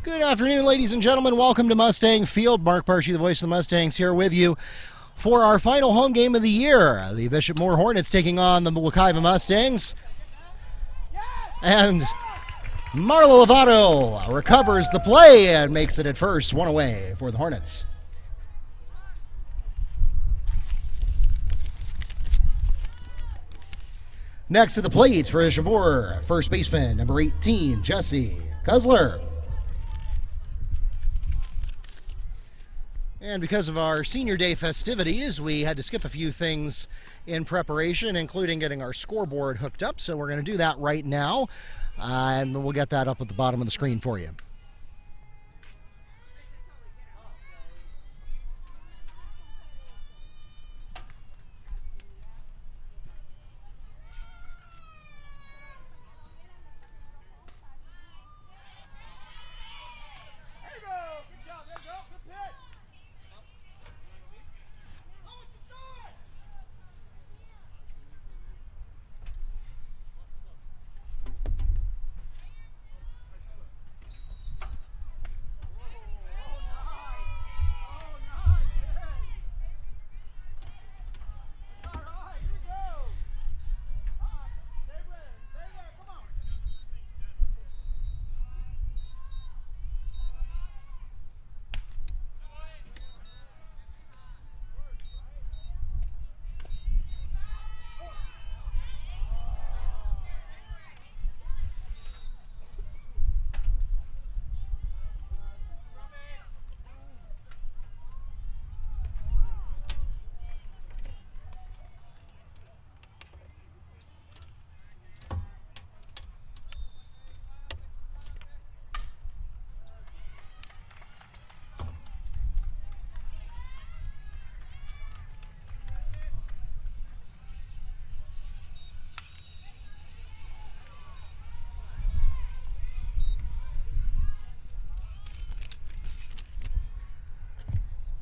Good afternoon, ladies and gentlemen. Welcome to Mustang Field. Mark Parshey, the voice of the Mustangs, here with you for our final home game of the year. The Bishop Moore Hornets taking on the Wekiva Mustangs. And Marlo Lovato recovers the play and makes it at first, one away for the Hornets. Next to the plate for Bishop Moore, first baseman, number 18, Jesse Kusler. And because of our senior day festivities, we had to skip a few things in preparation, including getting our scoreboard hooked up. So we're going to do that right now, and we'll get that up at the bottom of the screen for you.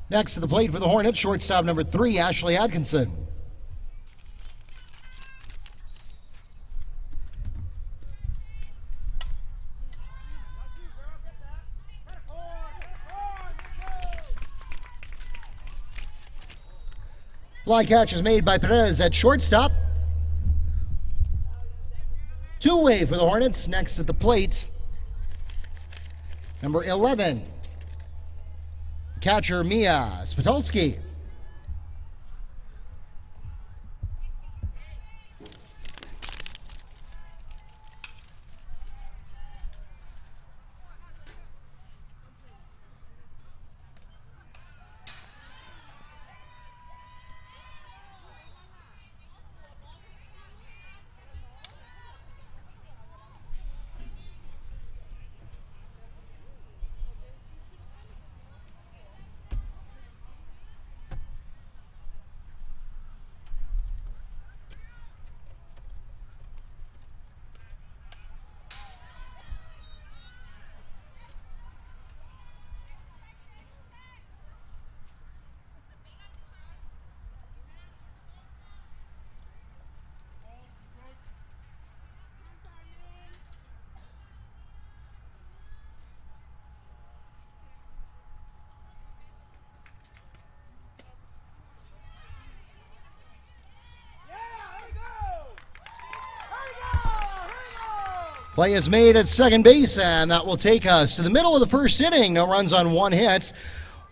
Next to the plate for the Hornets, shortstop number 3, Ashley Atkinson. Fly catch is made by Perez at shortstop. Two-way for the Hornets. Next at the plate, number 11. Catcher Mia Spitulski. Play is made at second base, and that will take us to the middle of the first inning. No runs on one hit,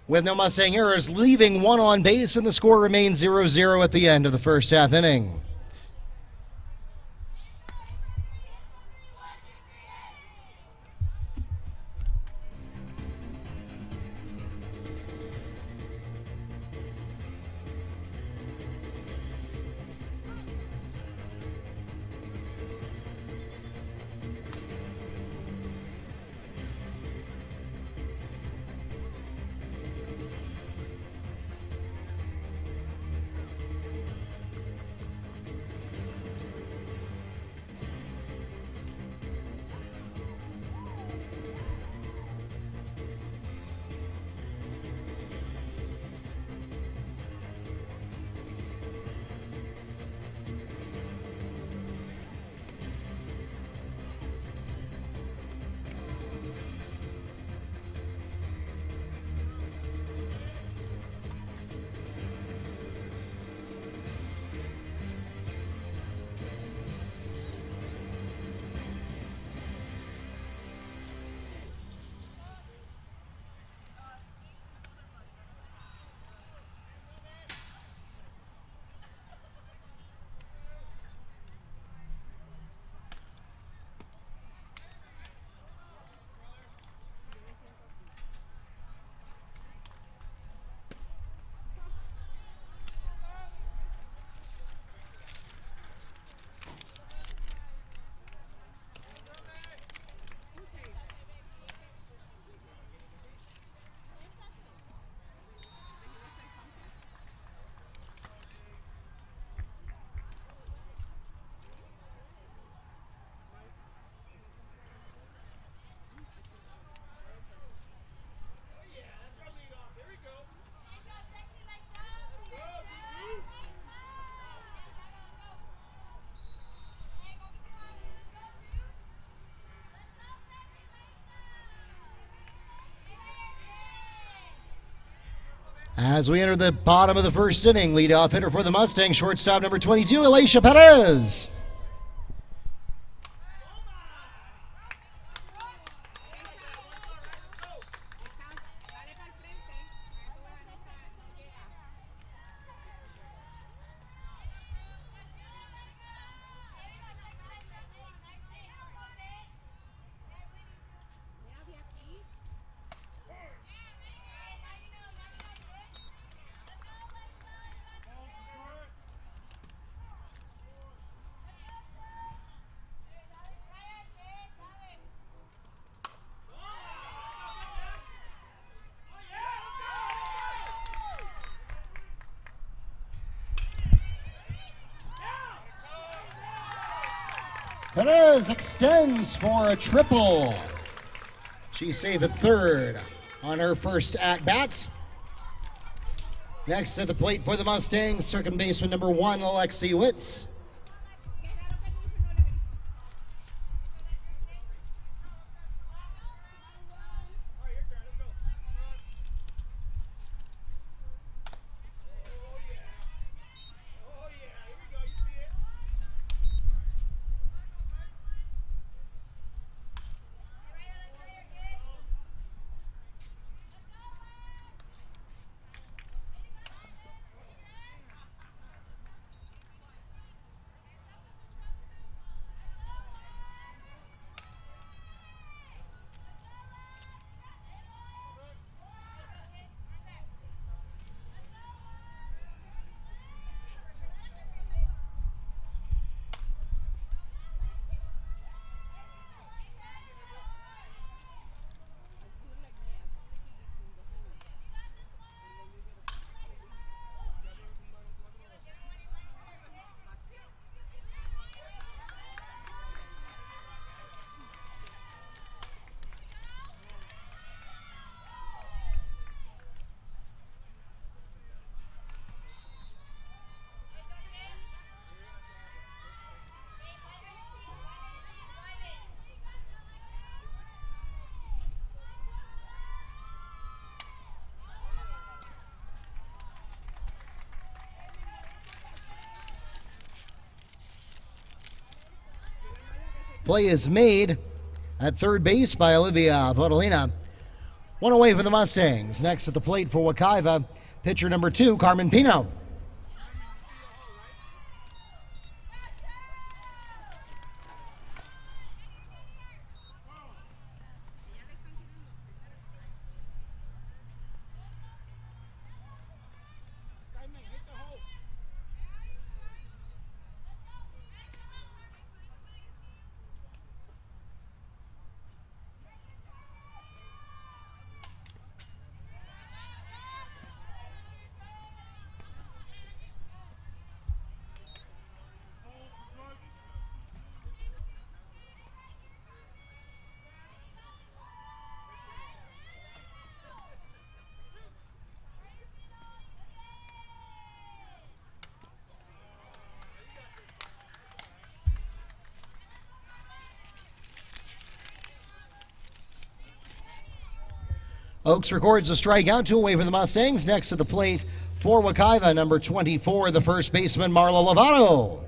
with no Mustang errors, leaving one on base, and the score remains 0-0 at the end of the first half inning. As we enter the bottom of the first inning, leadoff hitter for the Mustangs, shortstop number 22, Alicia Perez. Perez extends for a triple. She's safe at third on her first at-bat. Next at the plate for the Mustangs, second baseman number 1, Alexi Witz. Play is made at third base by Olivia Vodolina. One away for the Mustangs. Next at the plate for Wekiva, pitcher number 2, Carmen Pino. Oaks records a strikeout, 2 away for the Mustangs. Next to the plate for Wekiva, number 24, the first baseman, Marla Lovato.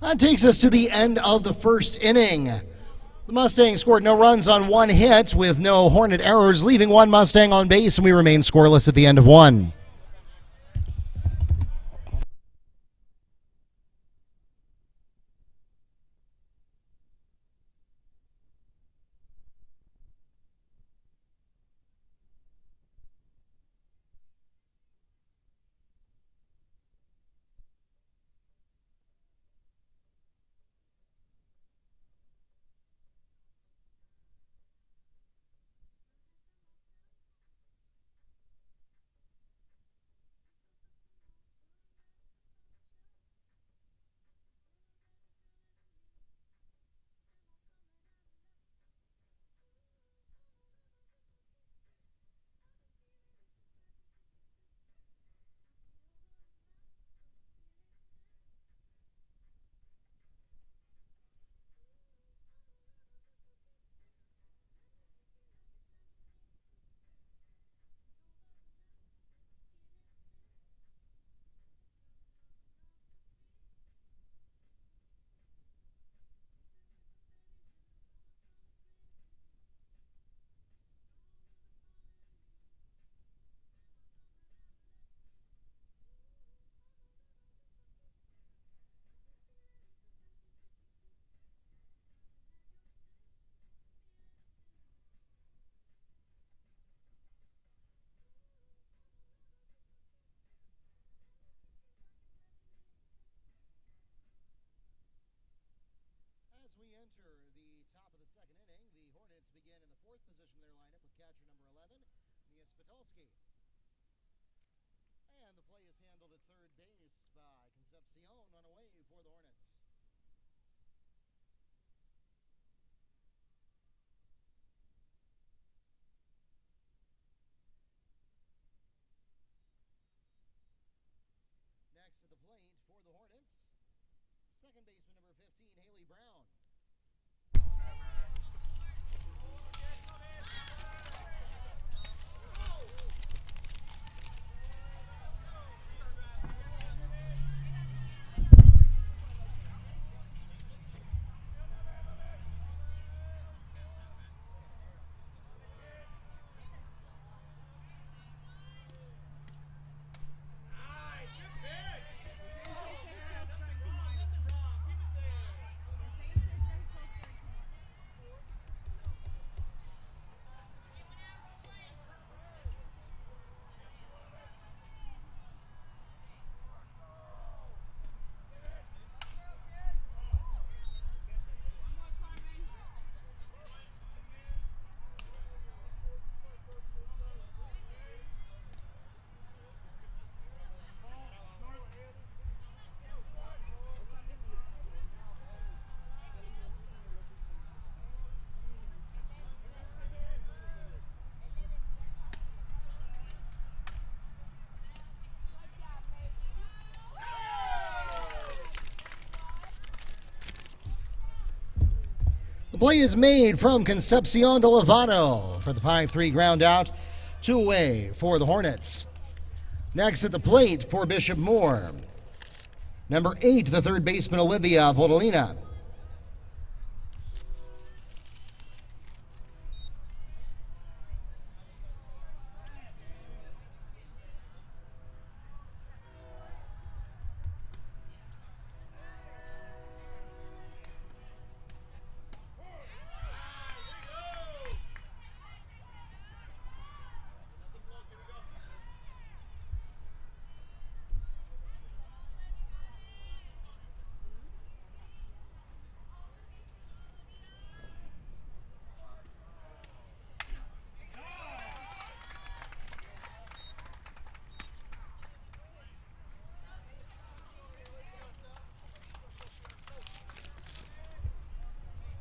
That takes us to the end of the first inning. The Mustangs scored no runs on one hit with no Hornet errors, leaving one Mustang on base, and we remain scoreless at the end of one. As we enter the top of the second inning, the Hornets begin in the fourth position of their lineup with catcher number 11, Nia Spitulski. And the play is handled at third base by Concepcion on a wave for the Hornets. Next at the plate for the Hornets, second baseman number 15, Haley Brown. The play is made from Concepcion de Lovato for the 5-3 ground out, 2 away for the Hornets. Next at the plate for Bishop Moore, number 8, the third baseman Olivia Vodolina.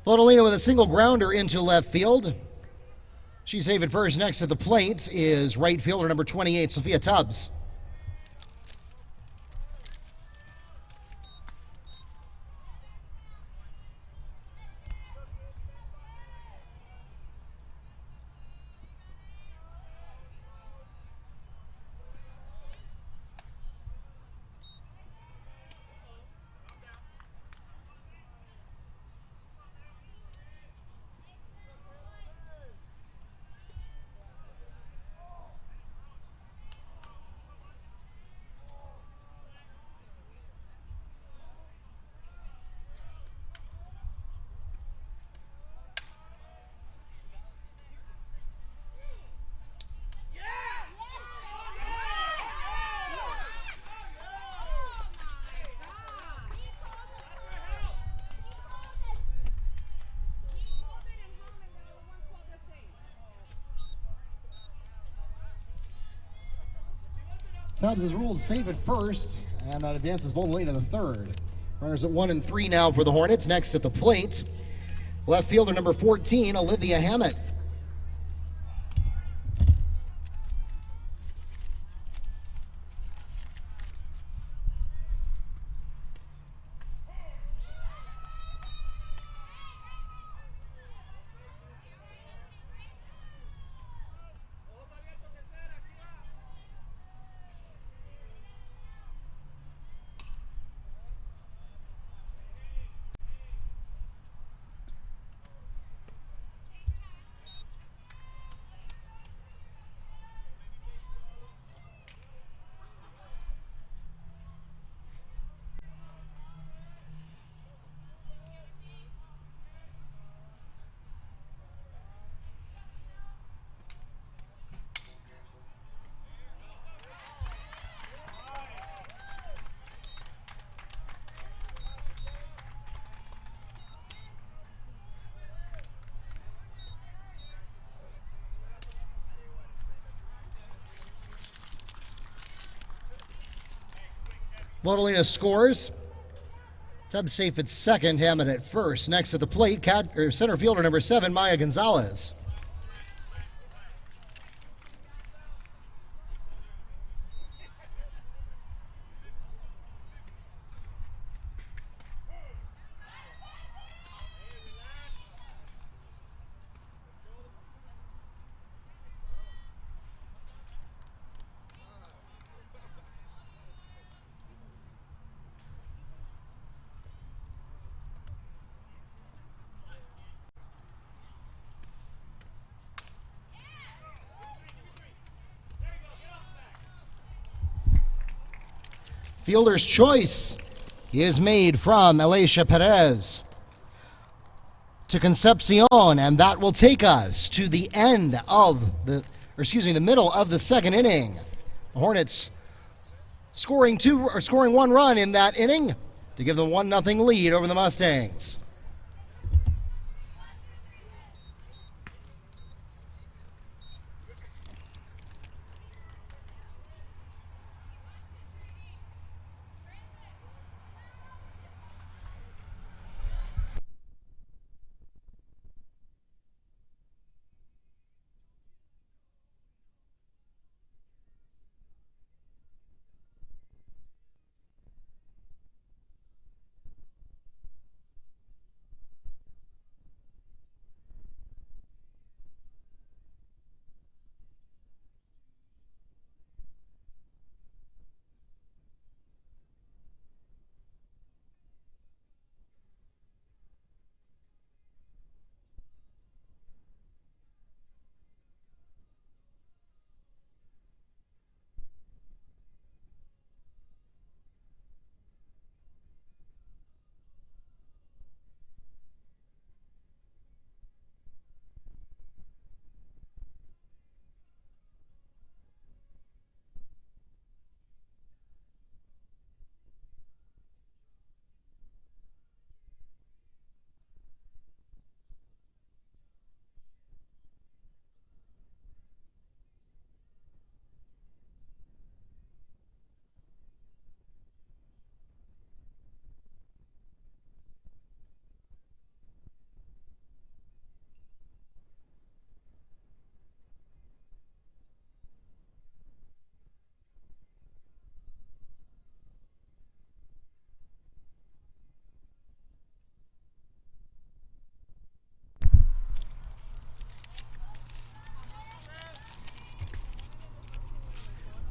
Vodolina with a single grounder into left field. She's safe at first. Next to the plate is right fielder number 28, Sophia Tubbs. Tubbs is ruled safe at first, and that advances Vololina to the third. Runners at 1 and 3 now for the Hornets. Next at the plate, left fielder number 14, Olivia Hammett. Vololina scores. Tubbs safe at second, Hammett at first. Next at the plate, center fielder number 7, Maya Gonzalez. Fielder's choice is made from Alicia Perez to Concepcion, and that will take us to the end of the middle of the second inning. The Hornets scoring 1 run in that inning to give them 1-0 lead over the Mustangs.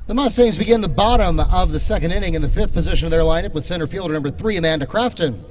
The Mustangs begin the bottom of the second inning in the 5th position of their lineup with center fielder number 3, Amanda Crafton.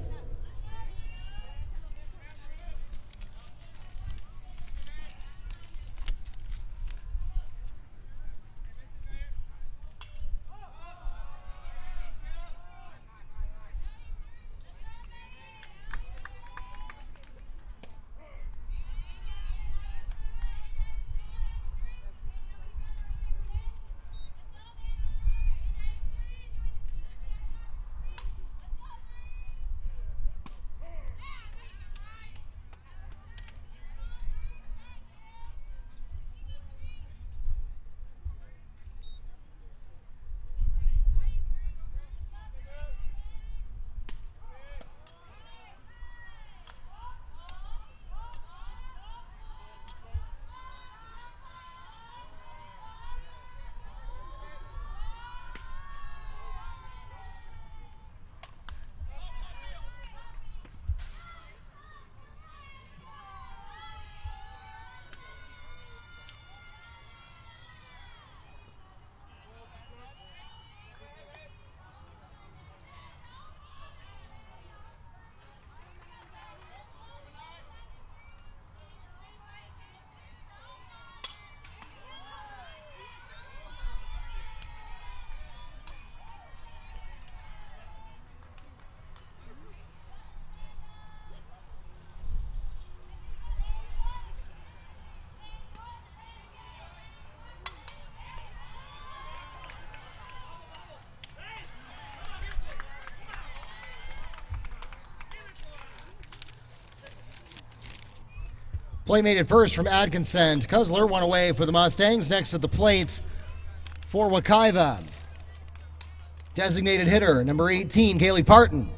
Play made at first from Atkinson. Kusler one away for the Mustangs. Next at the plate for Wekiva. Designated hitter, number 18, Kaylee Parton.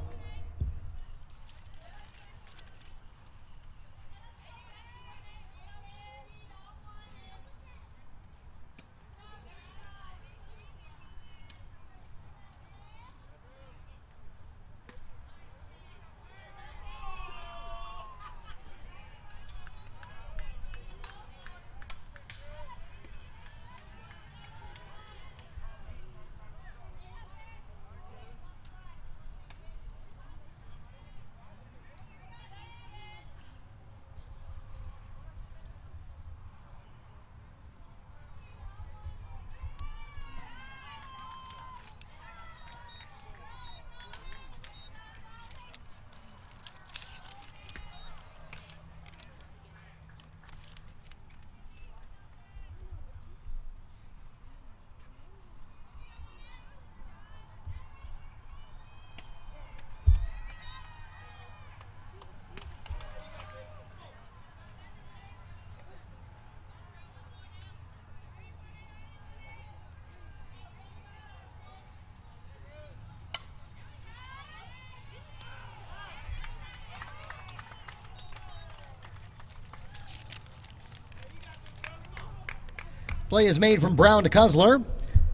Play is made from Brown to Kusler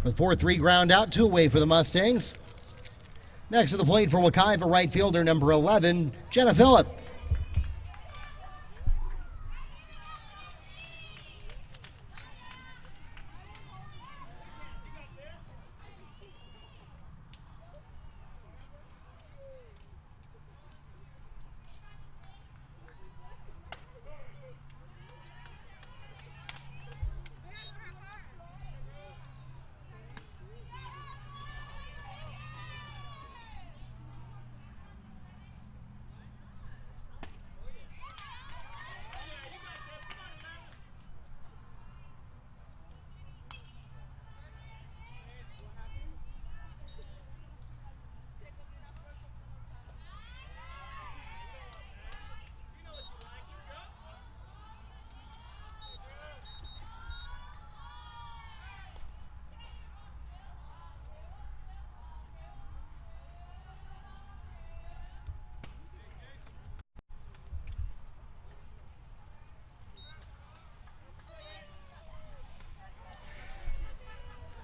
for the 4-3 ground out, 2 away for the Mustangs. Next to the plate for Wekiva, right fielder number 11, Jenna Phillip.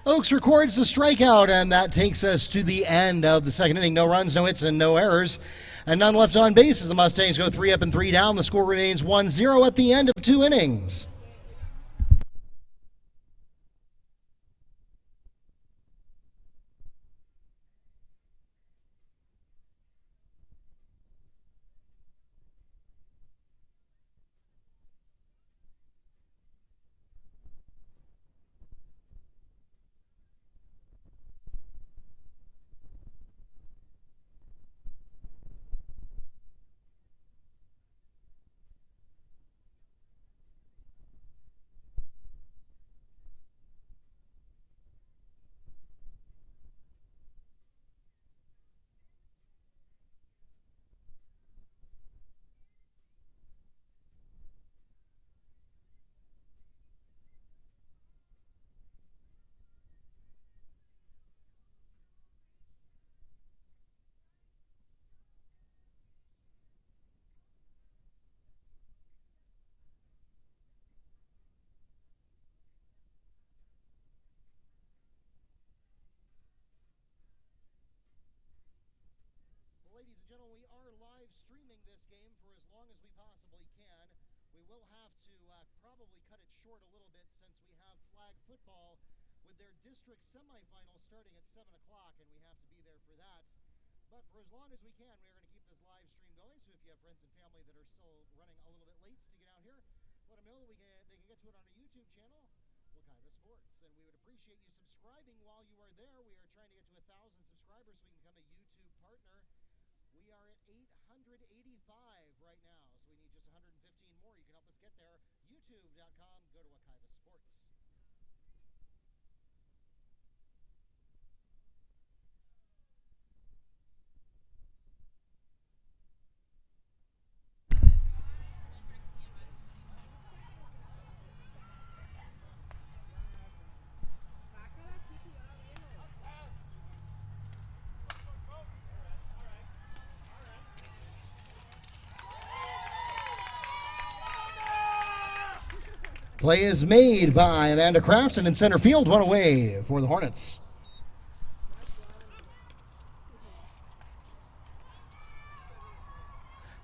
Oaks records the strikeout, and that takes us to the end of the second inning. No runs, no hits, and no errors, and none left on base as the Mustangs go 3 up and 3 down. The score remains 1-0 at the end of 2 innings. Ladies and gentlemen, we are live streaming this game for as long as we possibly can. We will have to probably cut it short a little bit since we have flag football with their district semifinals starting at 7 o'clock, and we have to be there for that. But for as long as we can, we are going to keep this live stream going. So if you have friends and family that are still running a little bit late to get out here, let them know that they can get to it on our YouTube channel, Wekiva Sports. And we would appreciate you subscribing while you are there. We are trying to get to 1,000 subscribers so we can become a YouTube partner. We are at 885 right now, so we need just 115 more. You can help us get there. YouTube.com, go to Wekiva Sports. Play is made by Amanda Crafton in center field, one away for the Hornets.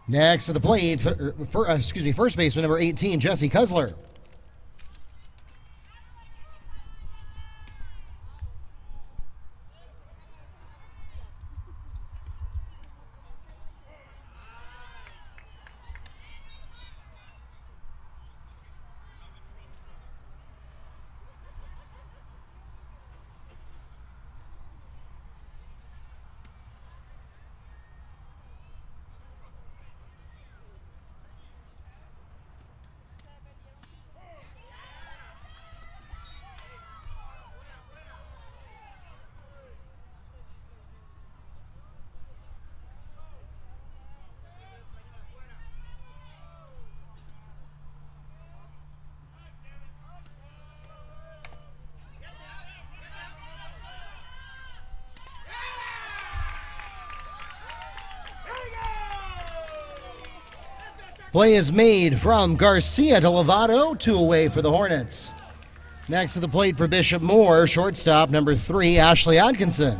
Next to the plate, first baseman number 18, Jesse Kusler. Play is made from Garcia to Lovato, two away for the Hornets. Next to the plate for Bishop Moore, shortstop number 3, Ashley Atkinson.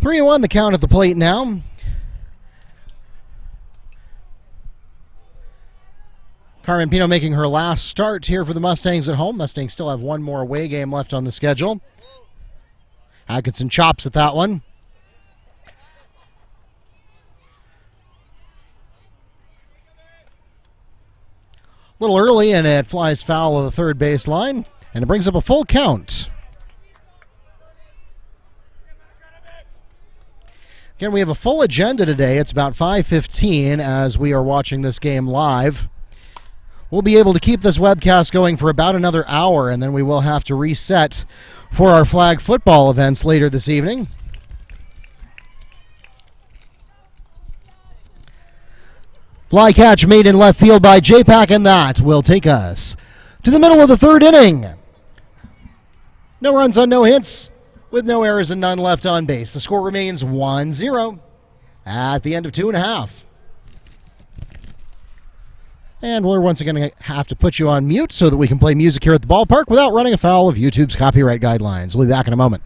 Three and one, the count at the plate now. Carmen Pino making her last start here for the Mustangs at home. Mustangs still have one more away game left on the schedule. Atkinson chops at that one. A little early, and it flies foul of the third base line, and it brings up a full count. Again, we have a full agenda today. It's about 5:15 as we are watching this game live. We'll be able to keep this webcast going for about another hour, and then we will have to reset for our flag football events later this evening. Fly catch made in left field by J-Pack, and that will take us to the middle of the third inning. No runs on no hits, with no errors and none left on base. The score remains 1-0 at the end of 2.5. And we're once again going to have to put you on mute so that we can play music here at the ballpark without running afoul of YouTube's copyright guidelines. We'll be back in a moment.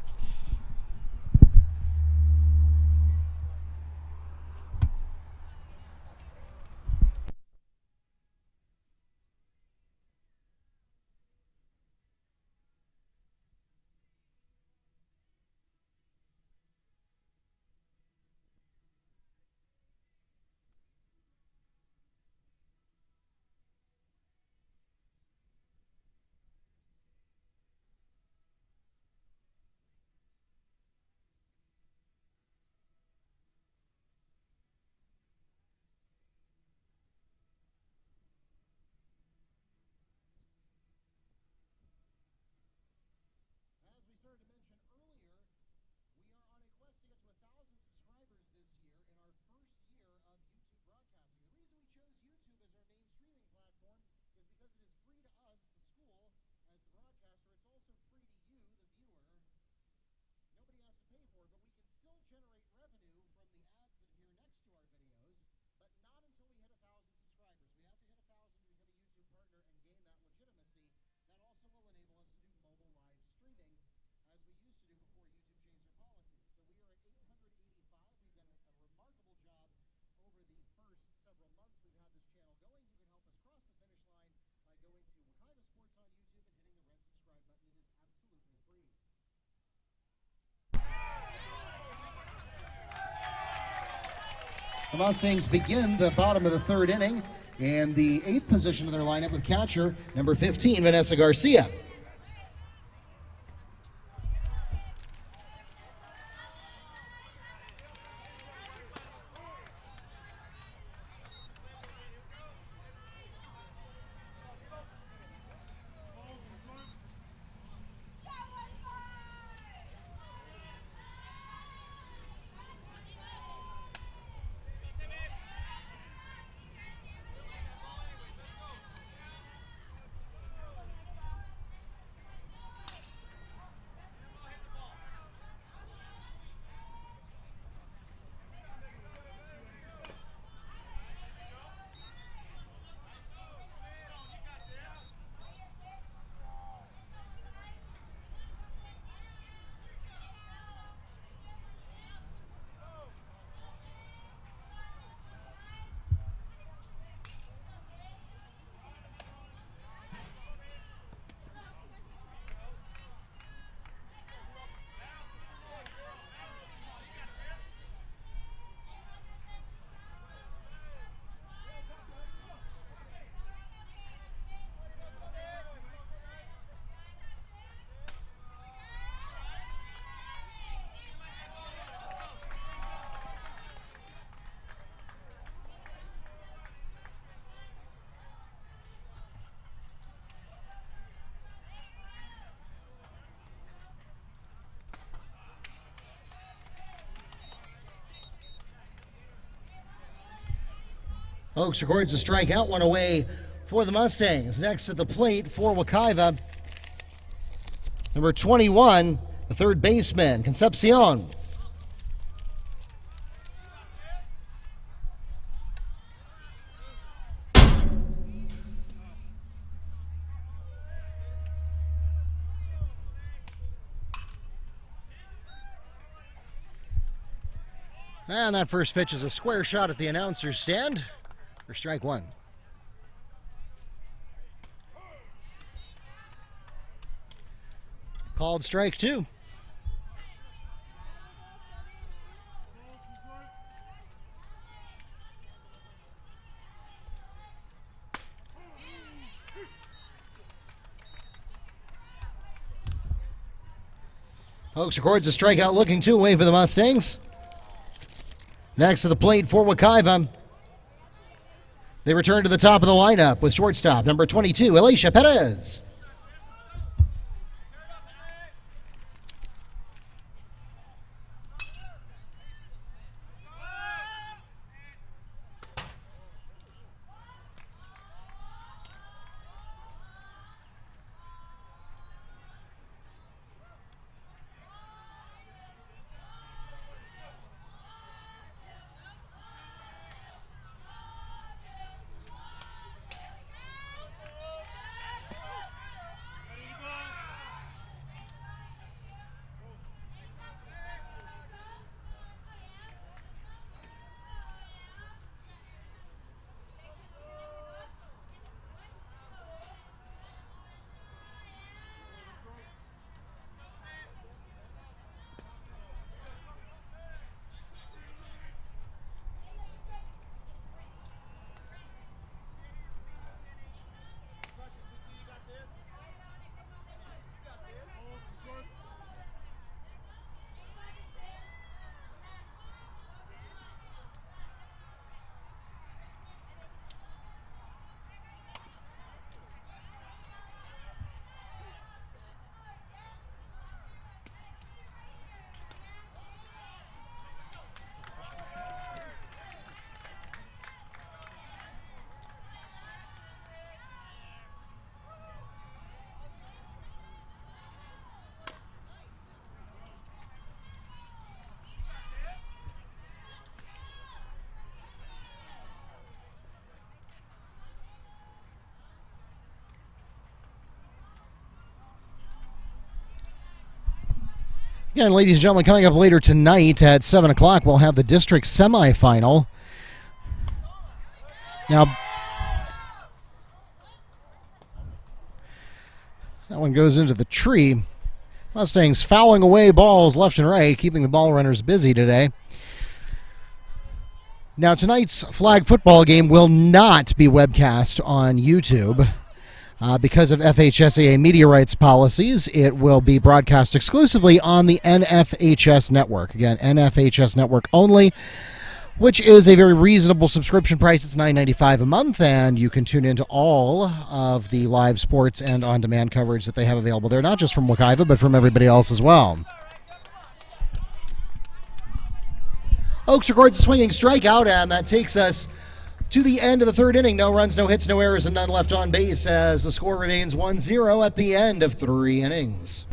The Mustangs begin the bottom of the third inning in the 8th position of their lineup with catcher number 15, Vanessa Garcia. Oaks records a strikeout, one away for the Mustangs. Next at the plate for Wekiva, number 21, the third baseman, Concepcion. And that first pitch is a square shot at the announcer's stand for strike one. Called strike two. Oaks records a strikeout, looking two away for the Mustangs. Next to the plate for Wekiva, they return to the top of the lineup with shortstop number 22, Alicia Perez. Again, ladies and gentlemen, coming up later tonight at 7 o'clock, we'll have the district semifinal. Now, that one goes into the tree. Mustangs fouling away balls left and right, keeping the ball runners busy today. Now, tonight's flag football game will not be webcast on YouTube. Because of FHSAA media rights policies, it will be broadcast exclusively on the NFHS network. Again, NFHS network only, which is a very reasonable subscription price. It's $9.95 a month, and you can tune into all of the live sports and on-demand coverage that they have available there, not just from Wekiva, but from everybody else as well. Oaks records a swinging strikeout, and that takes us to the end of the third inning. No runs, no hits, no errors, and none left on base as the score remains 1-0 at the end of 3 innings.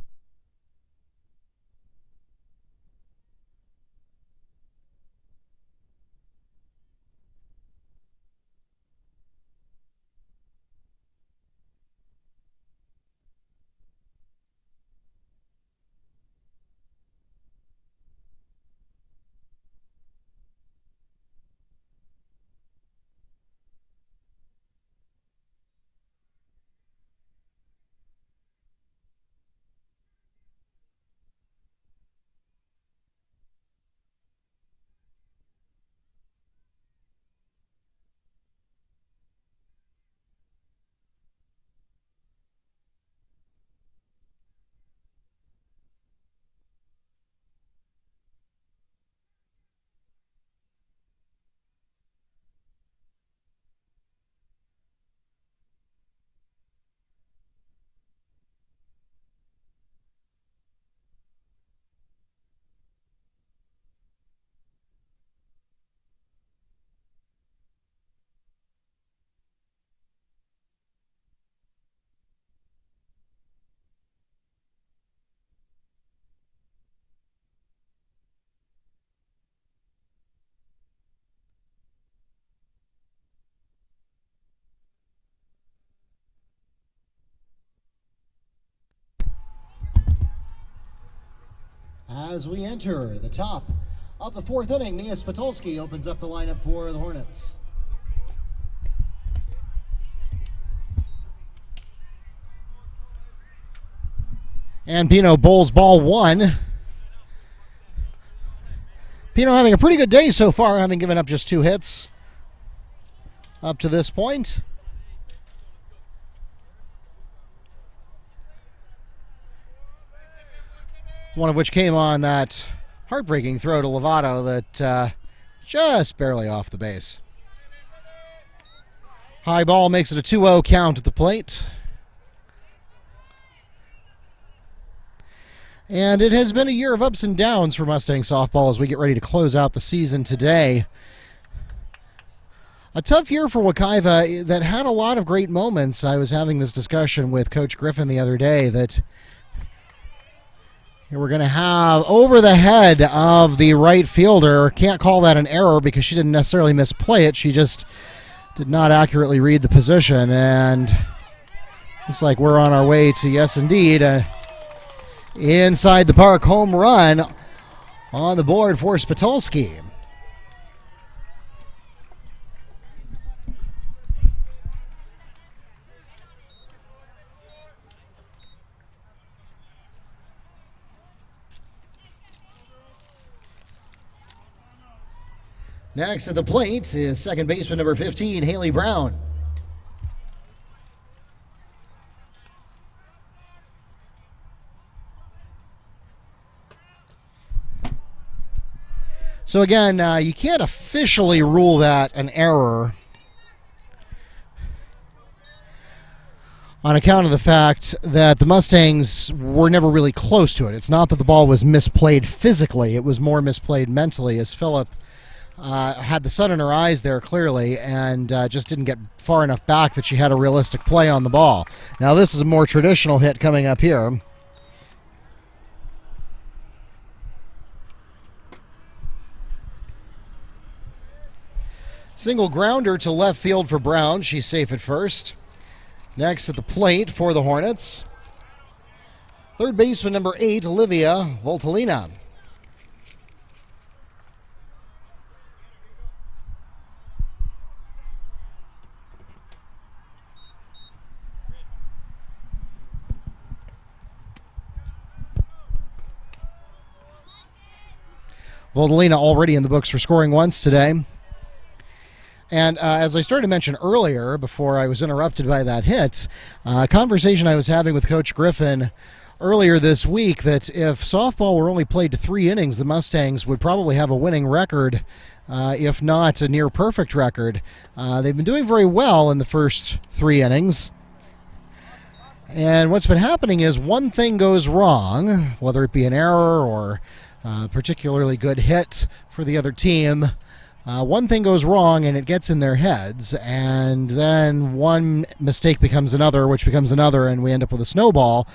As we enter the top of the 4th inning, Mia Spitulski opens up the lineup for the Hornets. And Pino bowls ball 1. Pino having a pretty good day so far, having given up just 2 hits up to this point. One of which came on that heartbreaking throw to Lovato that just barely off the base. High ball makes it a 2-0 count at the plate. And it has been a year of ups and downs for Mustang softball as we get ready to close out the season today. A tough year for Wekiva that had a lot of great moments. I was having this discussion with Coach Griffin the other day that we're going to have over the head of the right fielder. Can't call that an error because she didn't necessarily misplay it. She just did not accurately read the position. And looks like we're on our way to, yes, indeed, inside the park home run on the board for Spitulski. Next at the plate is second baseman number 15, Haley Brown. So again, you can't officially rule that an error on account of the fact that the Mustangs were never really close to it. It's not that the ball was misplayed physically, it was more misplayed mentally, as Phillip had the sun in her eyes there clearly and just didn't get far enough back that she had a realistic play on the ball. Now this is a more traditional hit coming up here. Single grounder to left field for Brown. She's safe at first. Next at the plate for the Hornets, third baseman number 8, Olivia Voltalina. Voltalina already in the books for scoring once today. And as I started to mention earlier, before I was interrupted by that hit, a conversation I was having with Coach Griffin earlier this week that if softball were only played to 3 innings, the Mustangs would probably have a winning record, if not a near perfect record. They've been doing very well in the first 3 innings. And what's been happening is one thing goes wrong, whether it be an error or a particularly good hit for the other team. One thing goes wrong and it gets in their heads, and then one mistake becomes another, which becomes another, and we end up with a snowball,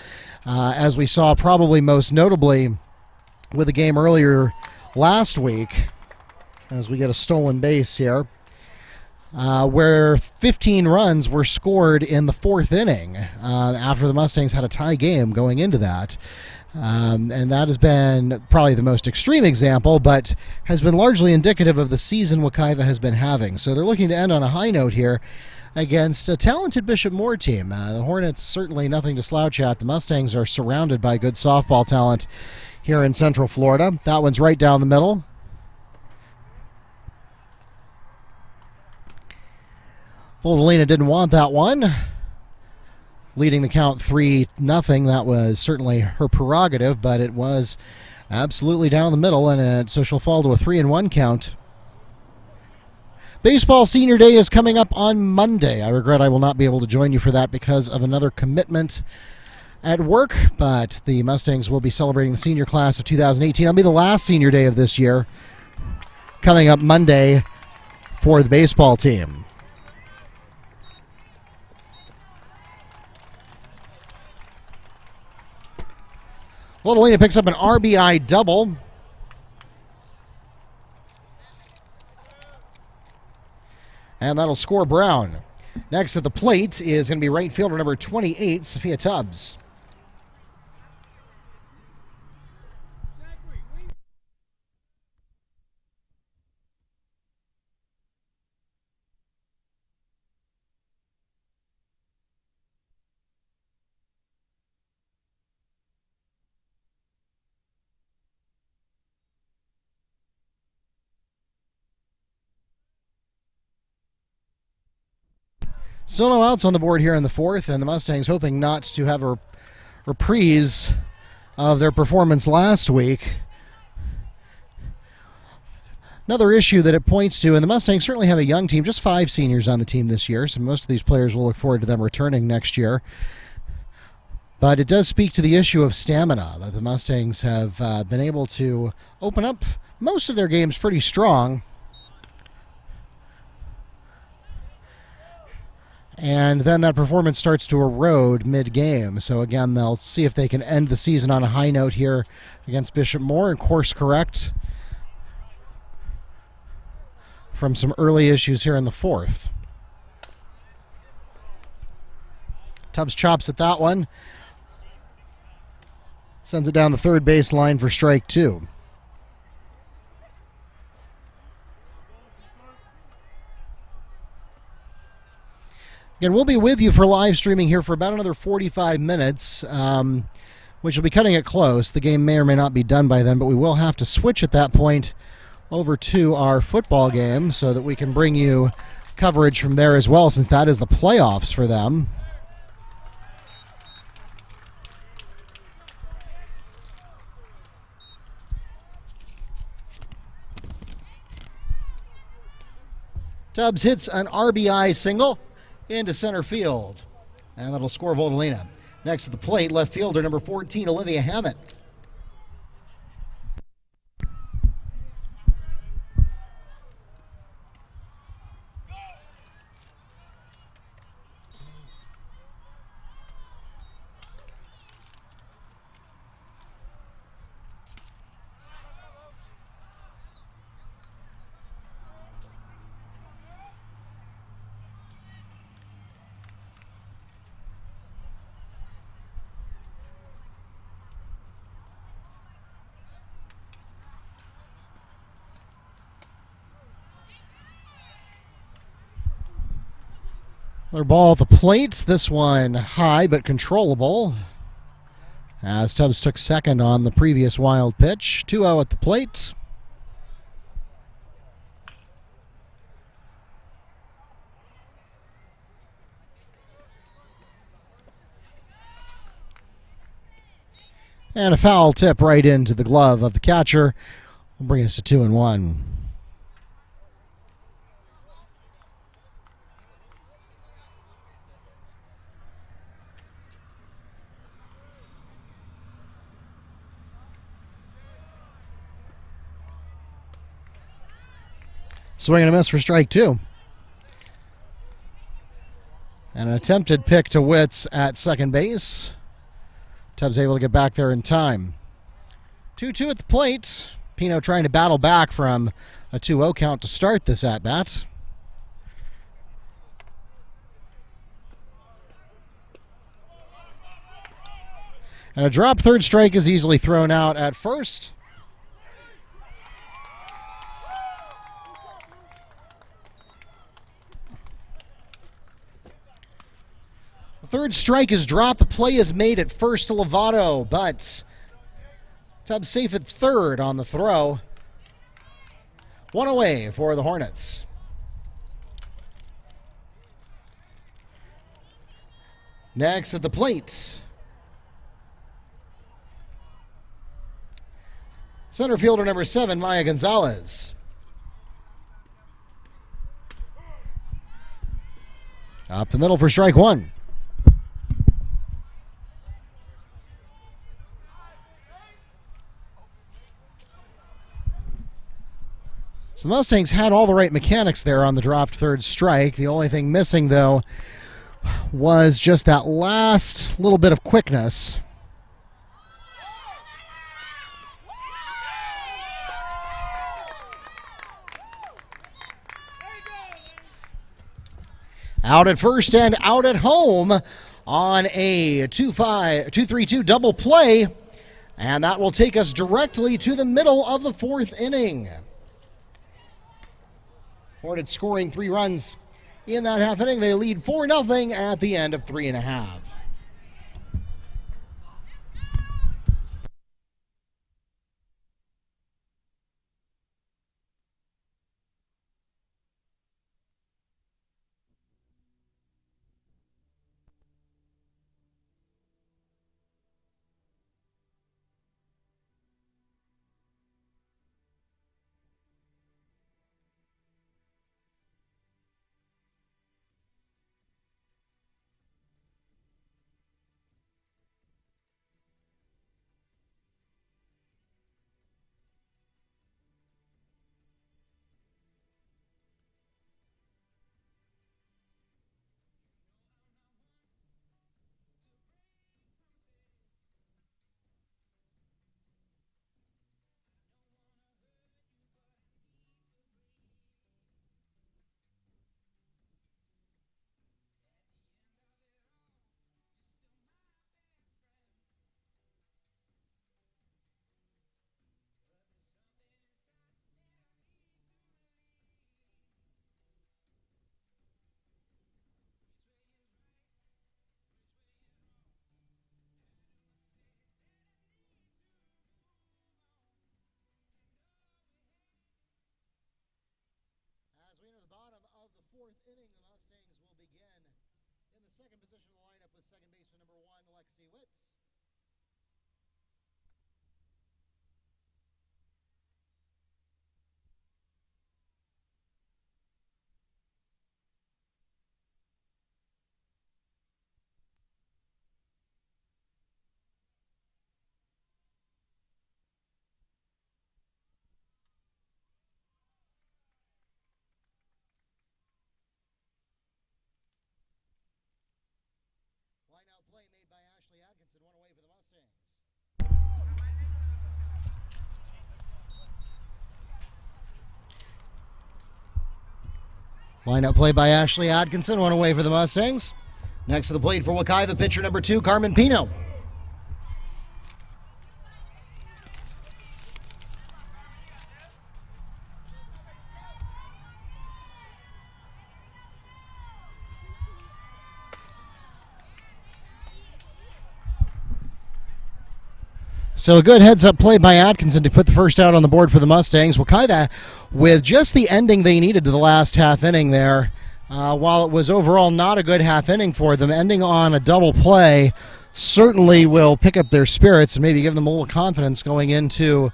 as we saw probably most notably with a game earlier last week, as we get a stolen base here, where 15 runs were scored in the 4th inning after the Mustangs had a tie game going into that. And that has been probably the most extreme example, but has been largely indicative of the season Wekiva has been having. So they're looking to end on a high note here against a talented Bishop Moore team. The Hornets certainly nothing to slouch at. The Mustangs are surrounded by good softball talent here in Central Florida. That one's right down the middle. Voldelina didn't want that one. Leading the count 3-0. That was certainly her prerogative, but it was absolutely down the middle, and so she'll fall to a 3-1 count. Baseball Senior Day is coming up on Monday. I regret I will not be able to join you for that because of another commitment at work, but the Mustangs will be celebrating the senior class of 2018. It'll be the last Senior Day of this year, coming up Monday for the baseball team. Voldelina picks up an RBI double. And that'll score Brown. Next at the plate is going to be right fielder number 28, Sophia Tubbs. So no outs on the board here in the 4th, and the Mustangs hoping not to have a reprise of their performance last week. Another issue that it points to, and the Mustangs certainly have a young team, just 5 seniors on the team this year, so most of these players will look forward to them returning next year. But it does speak to the issue of stamina, that the Mustangs have been able to open up most of their games pretty strong. And then that performance starts to erode mid-game. So again, they'll see if they can end the season on a high note here against Bishop Moore and course correct from some early issues here in the 4th. Tubbs chops at that one. Sends it down the third base line for strike 2. Again, we'll be with you for live streaming here for about another 45 minutes, which will be cutting it close. The game may or may not be done by then, but we will have to switch at that point over to our football game so that we can bring you coverage from there as well, since that is the playoffs for them. Tubbs hits an RBI single into center field, and that'll score Voldelina. Next to the plate, left fielder number 14, Olivia Hammett. Another ball at the plate. This one high but controllable, as Tubbs took second on the previous wild pitch. 2-0 at the plate. And a foul tip right into the glove of the catcher will bring us to 2-1. Swing and a miss for strike two. And an attempted pick to Witz at second base. Tubbs able to get back there in time. 2-2 at the plate. Pino trying to battle back from a 2-0 count to start this at-bat. And a drop third strike is easily thrown out at first. Third strike is dropped. The play is made at first to Lovato, but Tubbs safe at third on the throw. One away for the Hornets. Next at the plate, center fielder number 7, Maya Gonzalez. Up the middle for strike one. So the Mustangs had all the right mechanics there on the dropped third strike. The only thing missing, though, was just that last little bit of quickness. Out at first and out at home on a 2-3-2 double play. And that will take us directly to the middle of the fourth inning. Hornets scoring 3 runs in that half inning. They lead 4-0 at the end of 3.5. Fourth inning, the Mustangs will begin in the second position of the lineup with second baseman number 1, Lexi Witz. Line-out play made by Ashley Atkinson, one away for the Mustangs. Line-out play by Ashley Atkinson, one away for the Mustangs. Next to the plate for Wekiva, pitcher number 2, Carmen Pino. So a good heads-up play by Atkinson to put the first out on the board for the Mustangs. Wekiva with just the ending they needed to the last half inning there. While it was overall not a good half inning for them, ending on a double play certainly will pick up their spirits and maybe give them a little confidence going into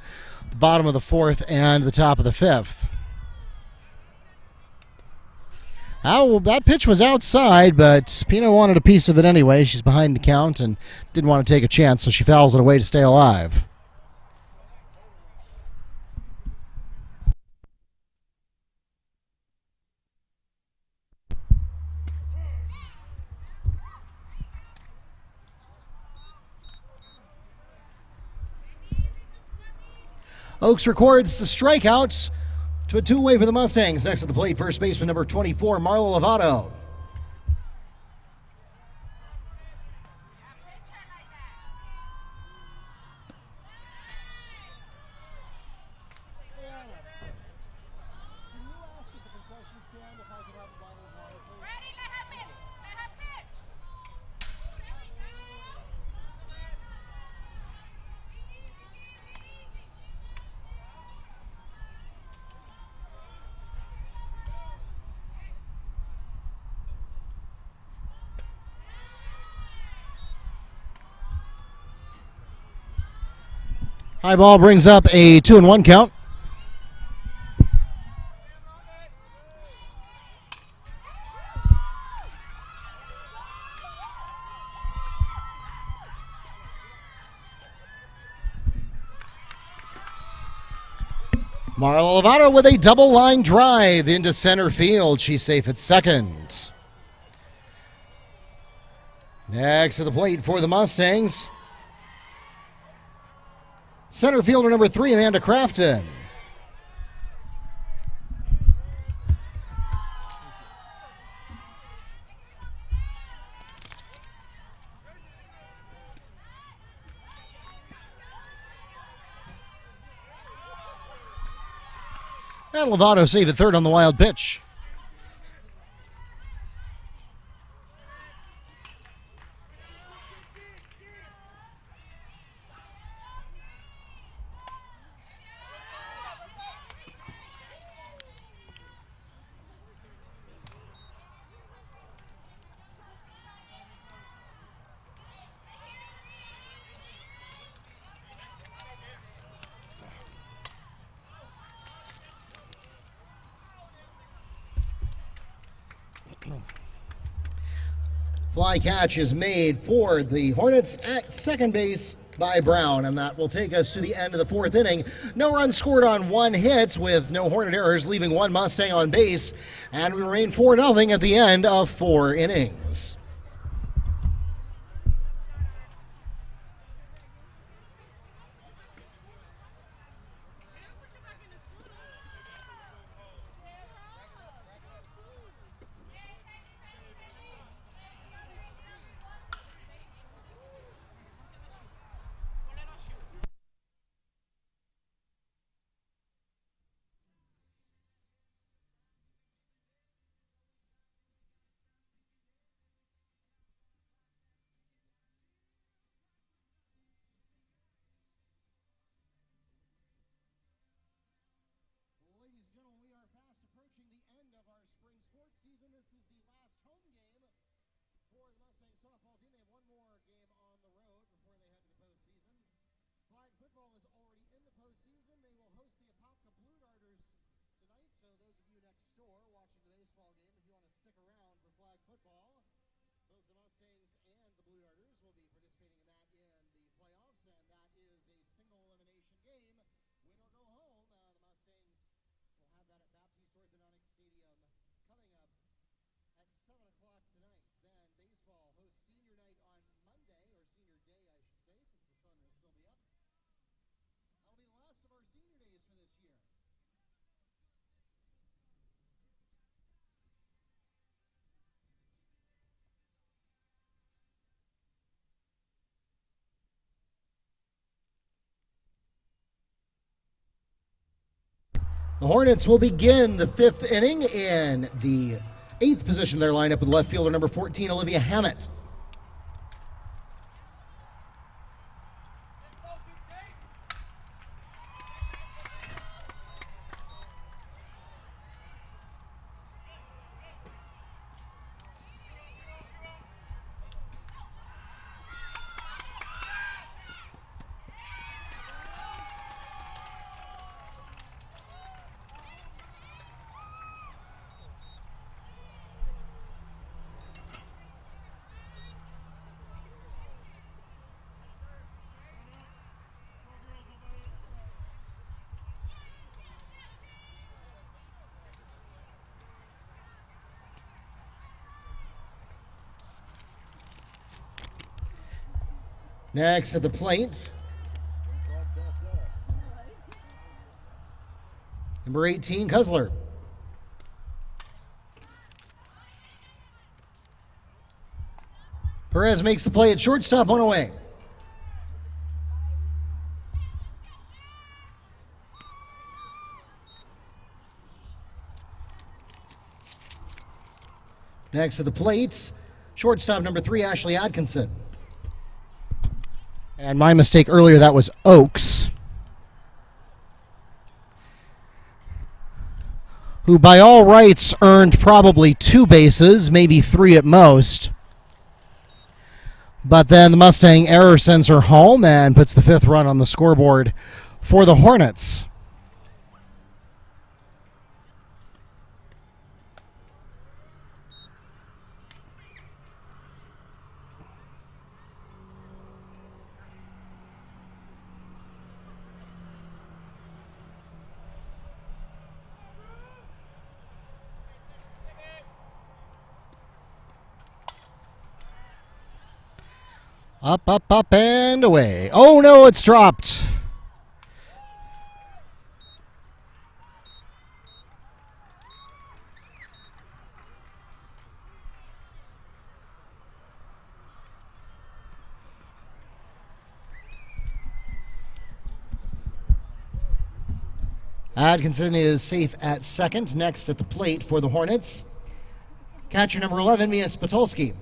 the bottom of the fourth and the top of the fifth. That pitch was outside, but Pina wanted a piece of it anyway. She's behind the count and didn't want to take a chance, so she fouls it away to stay alive. Oaks records the strikeouts to a two-way for the Mustangs. Next at the plate, first baseman number 24, Marla Lovato. High ball brings up a 2-1 count. Marla Lovato with a double line drive into center field. She's safe at second. Next to the plate for the Mustangs, center fielder number 3, Amanda Crafton. And Lovato safe at third on the wild pitch. Fly catch is made for the Hornets at second base by Brown, and that will take us to the end of the fourth inning. No runs scored on one hit with no Hornet errors, leaving one Mustang on base, and we remain 4-0 at the end of 4 innings. The Hornets will begin the fifth inning in the 8th position of their lineup with left fielder number 14, Olivia Hammett. Next at the plate, number 18, Kusler. Perez makes the play at shortstop, one away. Next to the plate, shortstop number 3, Ashley Atkinson. And my mistake earlier, that was Oakes, who by all rights earned probably 2 bases, maybe 3 at most. But then the Mustang error sends her home and puts the 5th run on the scoreboard for the Hornets. Up, up, up, and away. Oh, no, it's dropped. Atkinson is safe at second. Next at the plate for the Hornets, catcher number 11, Mia Spatulski.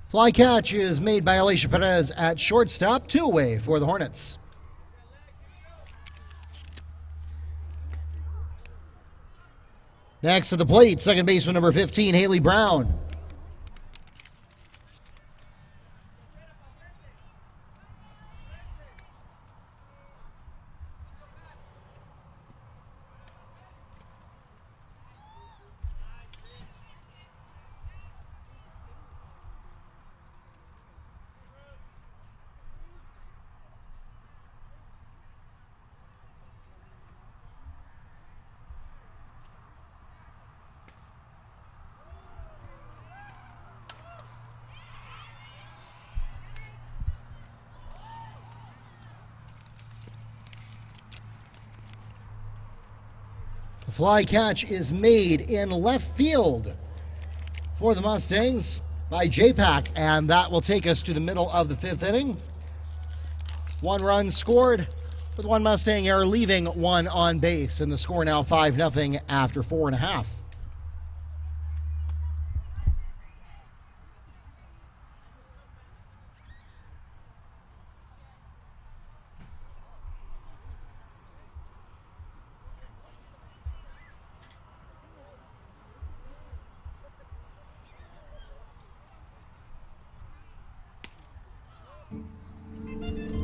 Fly catch is made by Alicia Perez at shortstop, 2 away for the Hornets. Next to the plate, second baseman number 15, Haley Brown. The fly catch is made in left field for the Mustangs by J-Pack, and that will take us to the middle of the 5th inning. 1 run scored with 1 Mustang error, leaving 1 on base, and the score now 5-0 after 4.5.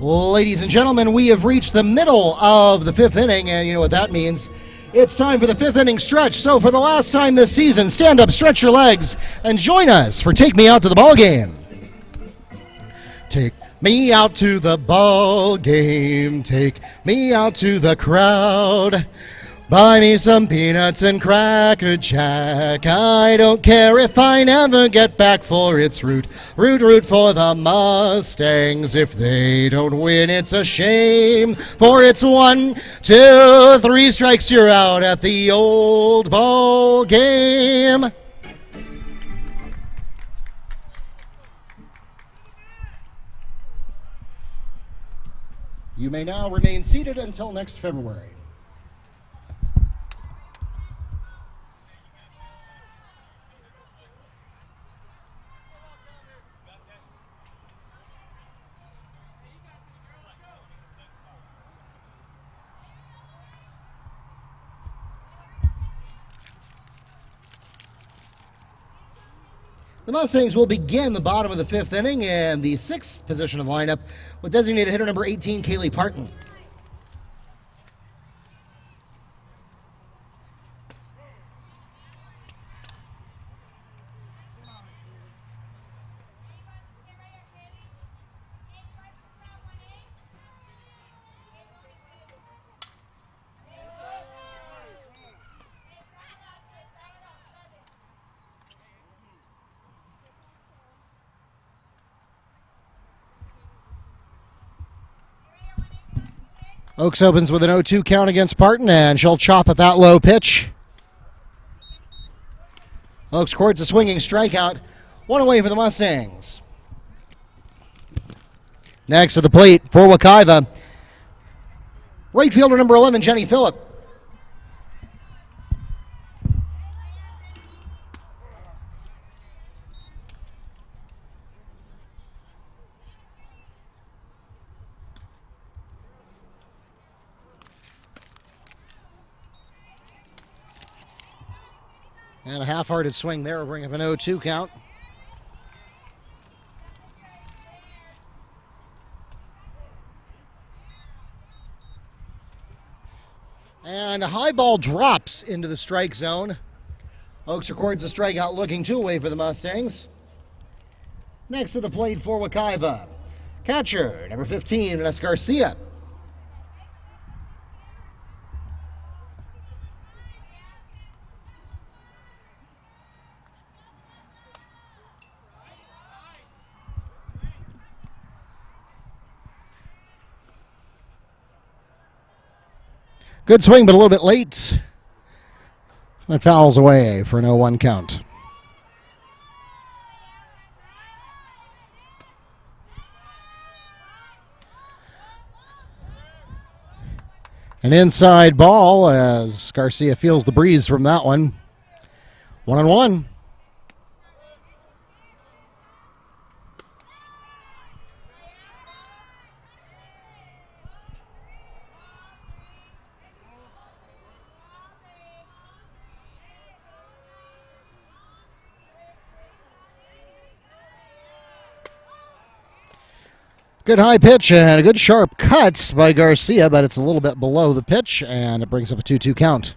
Ladies and gentlemen, we have reached the middle of the 5th inning, and you know what that means. It's time for the 5th inning stretch. So for the last time this season, stand up, stretch your legs, and join us for Take Me Out to the Ball Game. Take me out to the ball game. Take me out to the crowd. Buy me some peanuts and Cracker Jack. I don't care if I never get back, for it's root for the Mustangs. If they don't win, it's a shame, for it's 1, 2, 3 strikes, you're out at the old ball game. You may now remain seated until next February. The Mustangs will begin the bottom of the fifth inning in the sixth position of the lineup with designated hitter number 18, Kaylee Parton. Oaks opens with an 0-2 count against Parton, and she'll chop at that low pitch. Oaks records a swinging strikeout. One away for the Mustangs. Next to the plate for Wekiva, right fielder number 11, Jenny Phillip. And a half-hearted swing there will bring up an 0-2 count. And a high ball drops into the strike zone. Oaks records a strikeout, looking 2 away for the Mustangs. Next to the plate for Wekiva, catcher number 15, Vanessa Garcia. Good swing, but a little bit late. That fouls away for an 0-1 count. An inside ball as Garcia feels the breeze from that one. 1-1. Good high pitch and a good sharp cut by Garcia, but it's a little bit below the pitch, and it brings up a 2-2 count.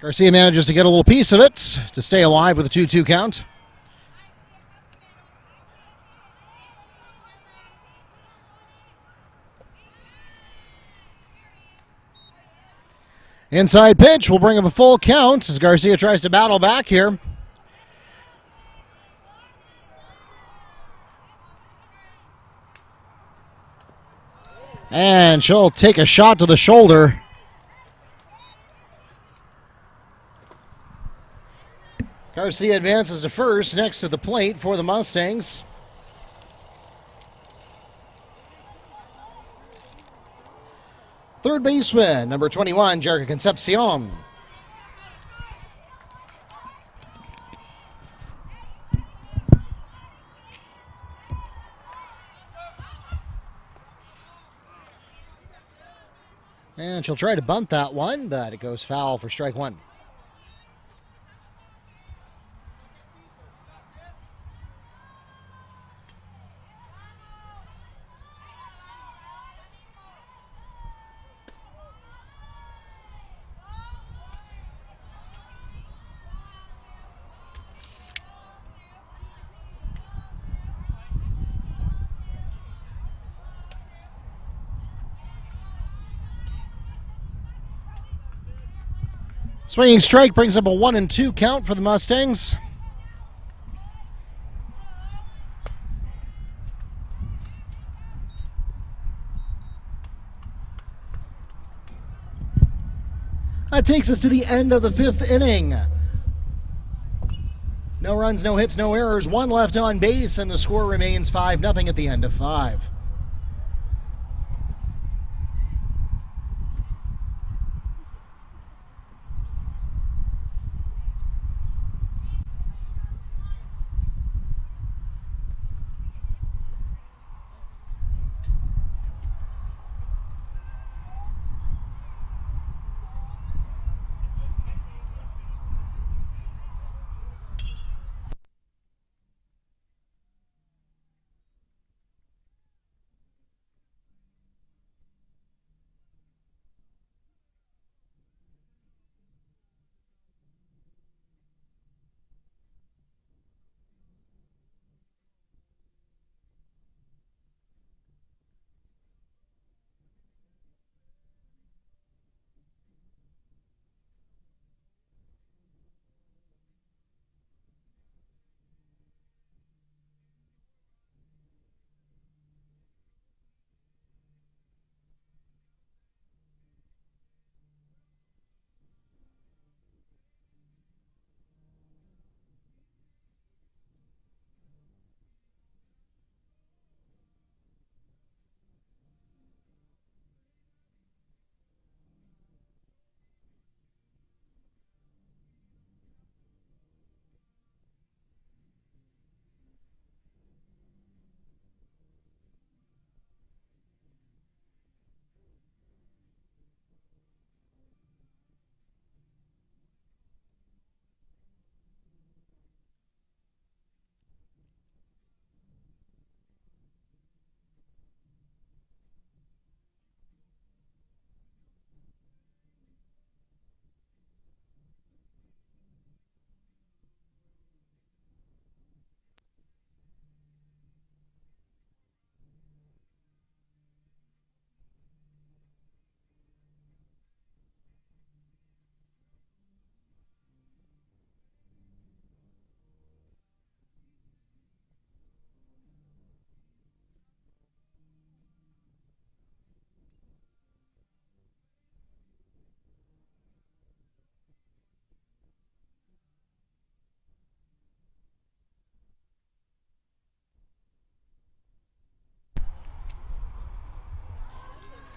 Garcia manages to get a little piece of it to stay alive with a 2-2 count. Inside pitch will bring up a full count as Garcia tries to battle back here. And she'll take a shot to the shoulder. Garcia advances to first next to the plate for the Mustangs. Third baseman, number 21, Jerica Concepcion. And she'll try to bunt that one, but it goes foul for strike one. Swinging strike brings up a 1-2 count for the Mustangs. That takes us to the end of the fifth inning. No runs, no hits, no errors, one left on base, and the score remains 5-0 at the end of 5.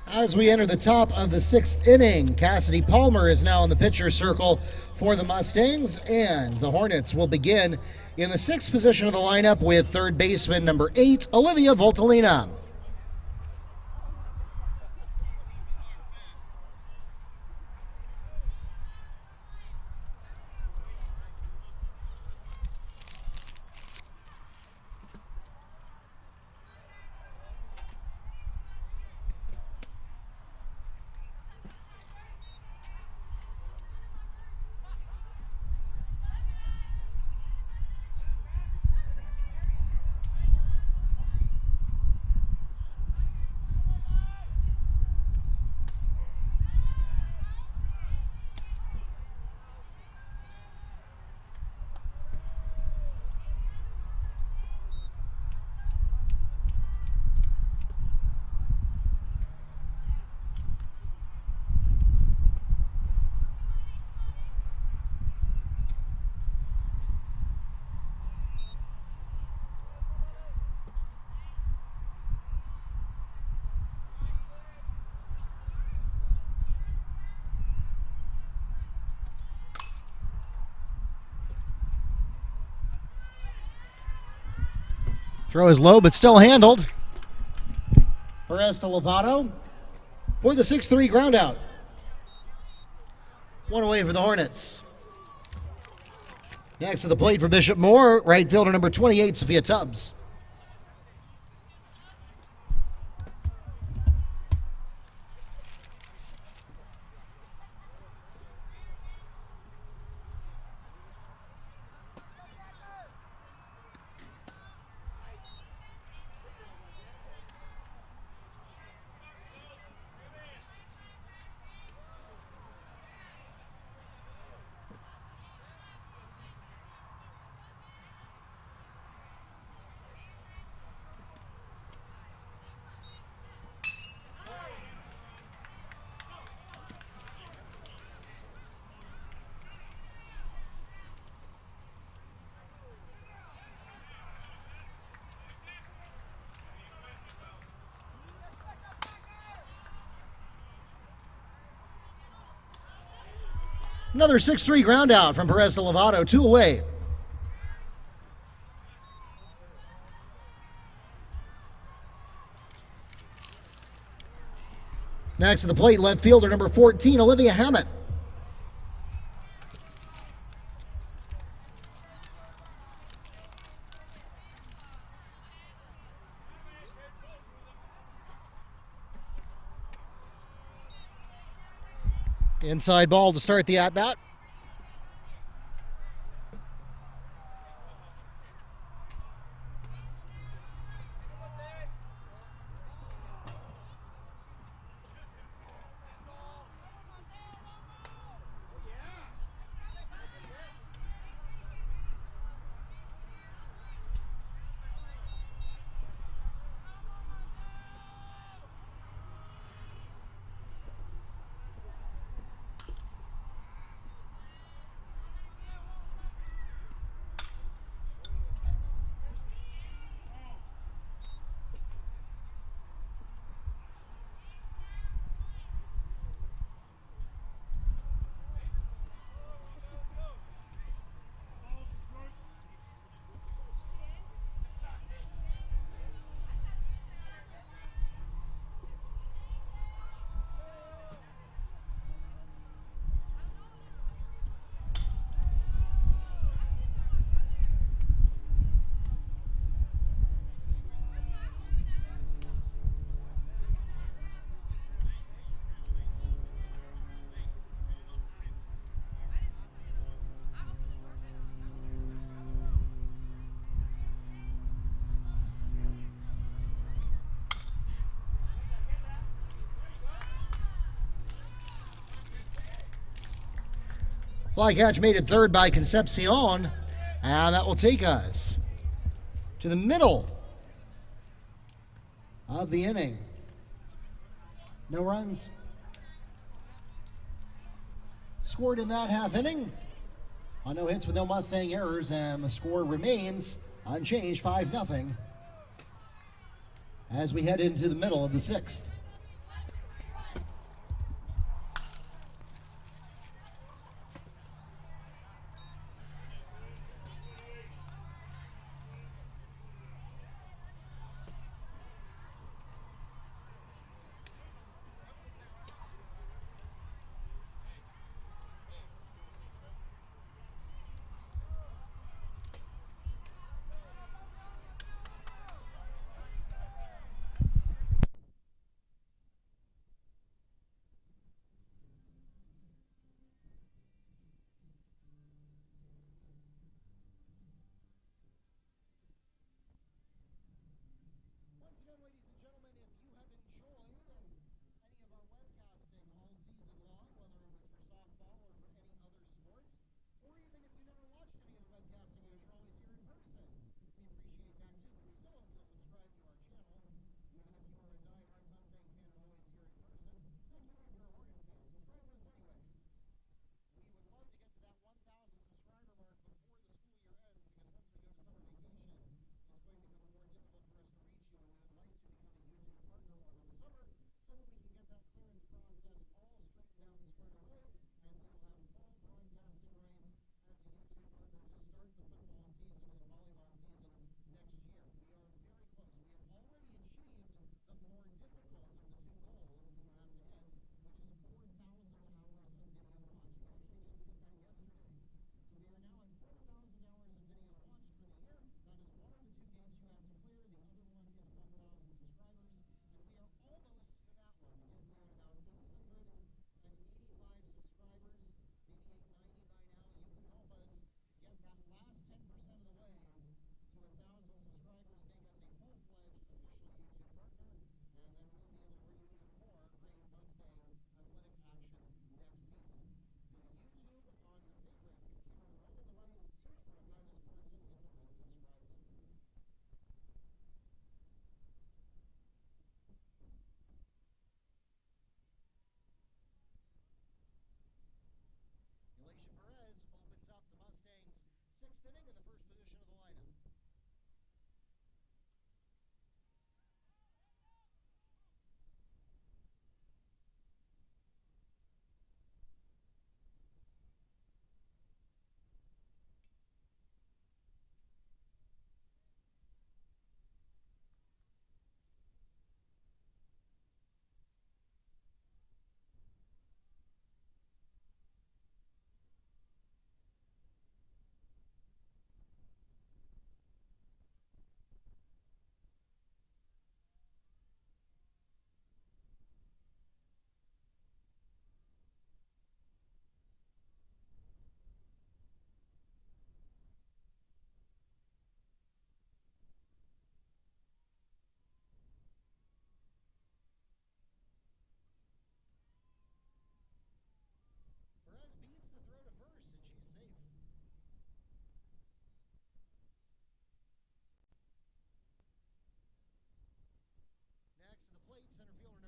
As we enter the top of the 6th inning, Cassidy Palmer is now in the pitcher's circle for the Mustangs, and the Hornets will begin in the 6th position of the lineup with third baseman number 8, Olivia Voltalina. Throw is low, but still handled. Perez to Lovato for the 6-3 ground out. One away for the Hornets. Next to the plate for Bishop Moore, right fielder number 28, Sophia Tubbs. Another 6-3 ground out from Perez to Lovato, 2 away. Next to the plate, left fielder number 14, Olivia Hammett. Inside ball to start the at-bat. Fly catch made at third by Concepcion, and that will take us to the middle of the inning. No runs scored in that half inning on no hits with no Mustang errors, and the score remains unchanged, 5-0, as we head into the middle of the 6th.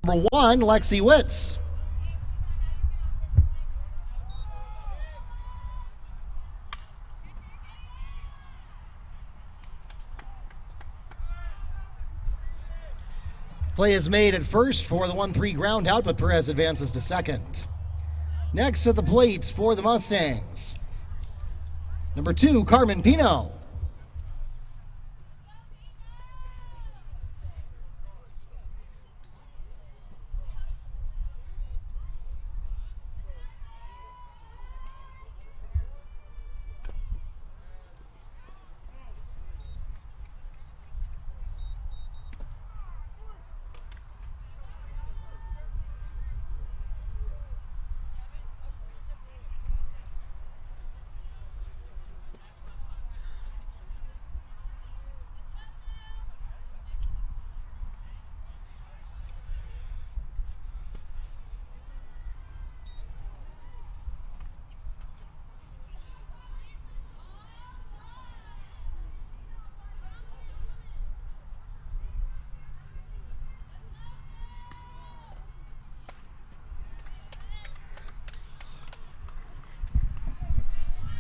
Number 1, Lexi Witz. Play is made at first for the 1-3 ground out, but Perez advances to second. Next at the plate for the Mustangs, number 2, Carmen Pino.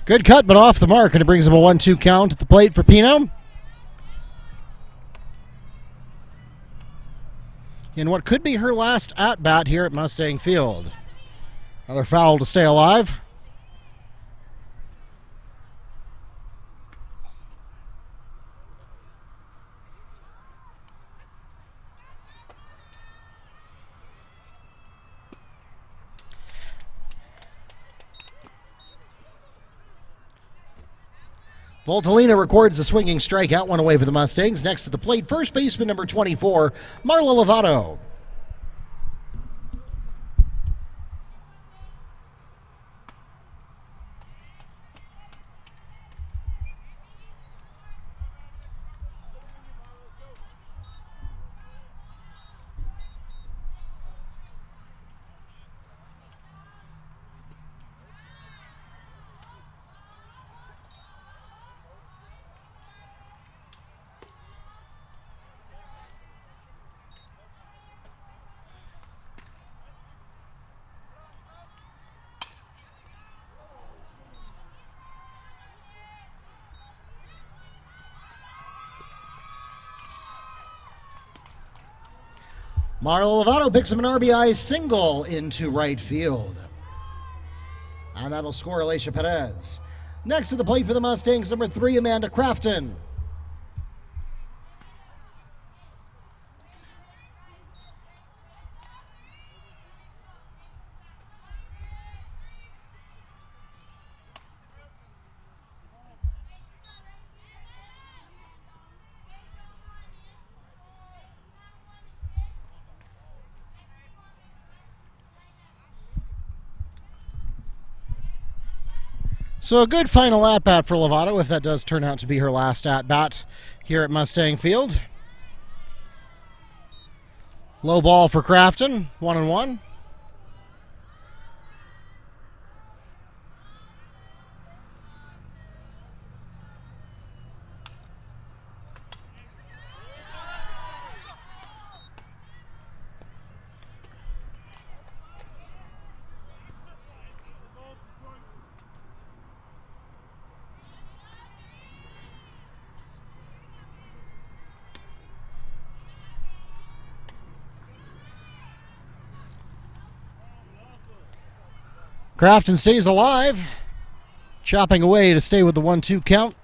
Good cut, but off the mark, and it brings him a 1-2 count at the plate for Pino. In what could be her last at-bat here at Mustang Field. Another foul to stay alive. Voltolina records the swinging strikeout, one away for the Mustangs. Next to the plate, first baseman number 24, Marla Lovato. Marla Lovato picks up an RBI single into right field. And that'll score Alicia Perez. Next to the plate for the Mustangs, number 3, Amanda Crafton. So a good final at-bat for Lovato, if that does turn out to be her last at-bat here at Mustang Field. Low ball for Crafton, 1-1. Crafton stays alive, chopping away to stay with the 1-2 count.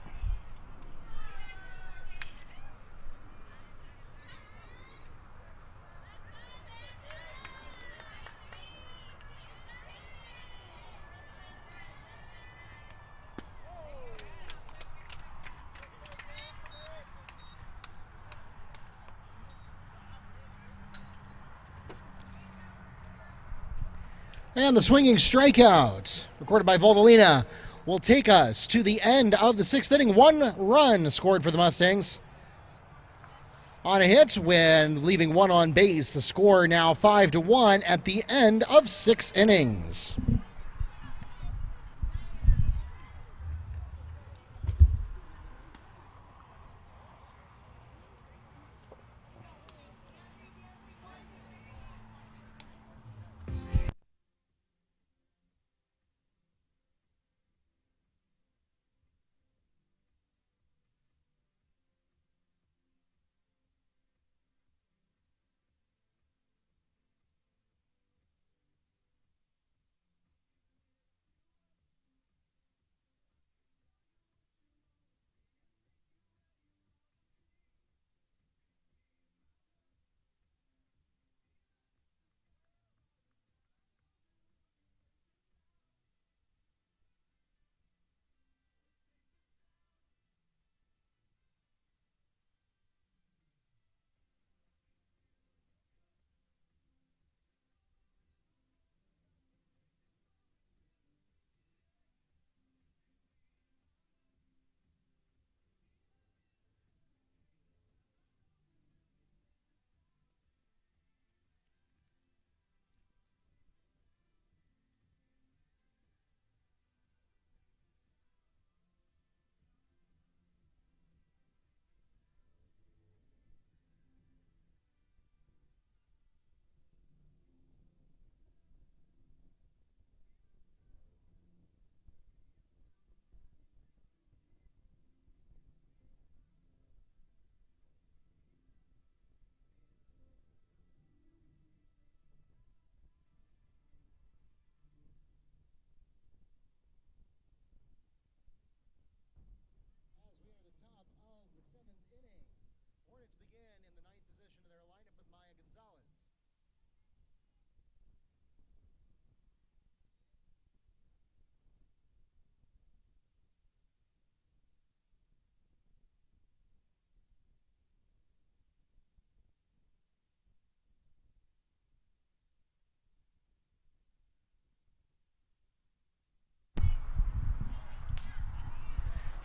And the swinging strikeout, recorded by Voltolina, will take us to the end of the 6th inning. 1 run scored for the Mustangs on a hit when leaving 1 on base. The score now 5-1 at the end of 6 innings.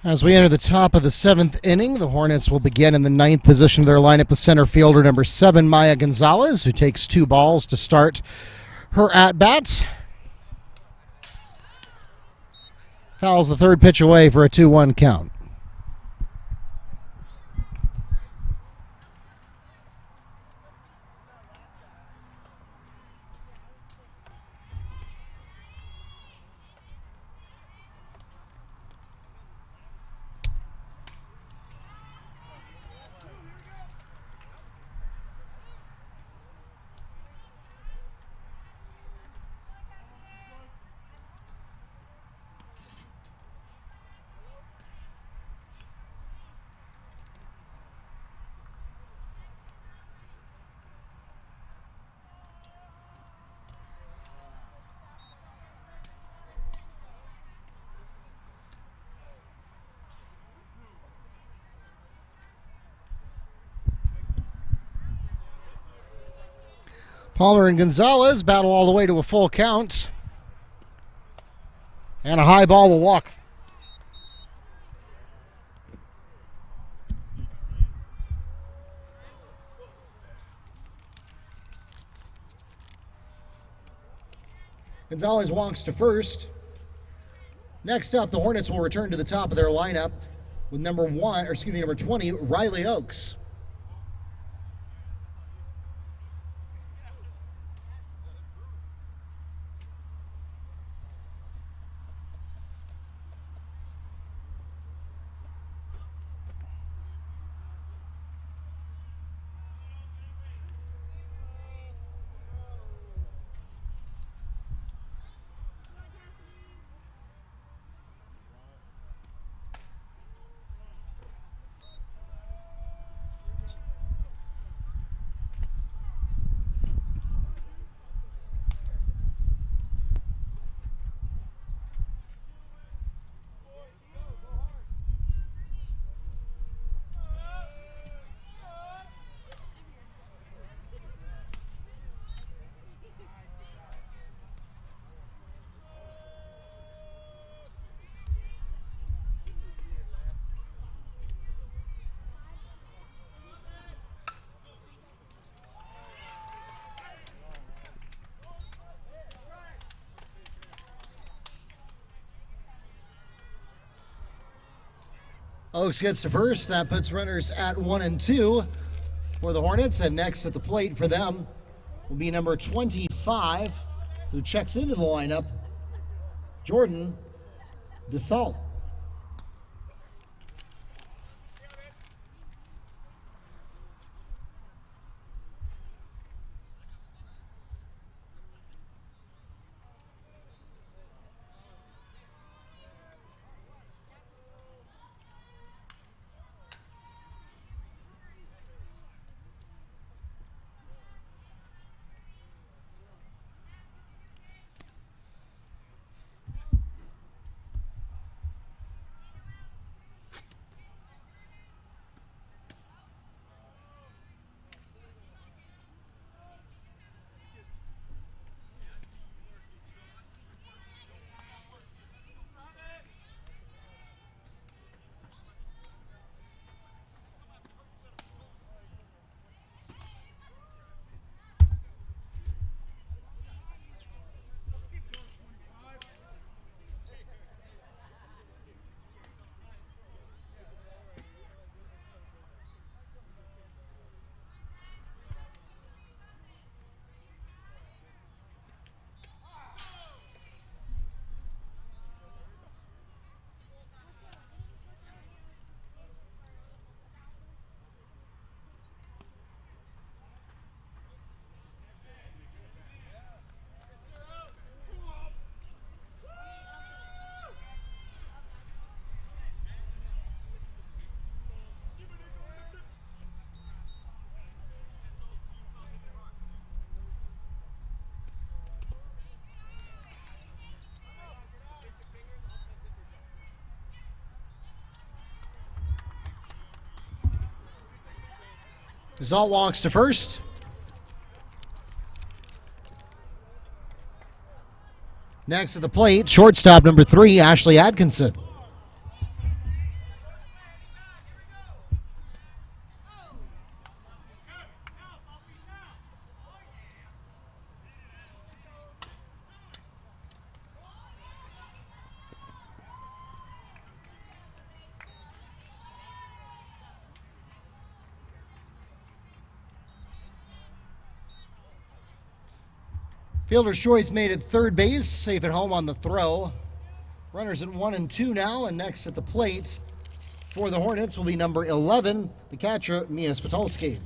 As we enter the top of the 7th inning, the Hornets will begin in the 9th position of their lineup with center fielder number 7, Maya Gonzalez, who takes 2 balls to start her at-bat. Fouls the third pitch away for a 2-1 count. Palmer and Gonzalez battle all the way to a full count. And a high ball will walk. Gonzalez walks to first. Next up, the Hornets will return to the top of their lineup with number 20, Riley Oakes. Oakes gets to first. That puts runners at 1 and 2 for the Hornets. And next at the plate for them will be number 25, who checks into the lineup, Jordan DeSalt. Zalt walks to first. Next at the plate, shortstop number 3, Ashley Atkinson. Fielder's choice made at third base, safe at home on the throw. Runners at 1 and 2 now, and next at the plate for the Hornets will be number 11, the catcher, Mia Spitulski.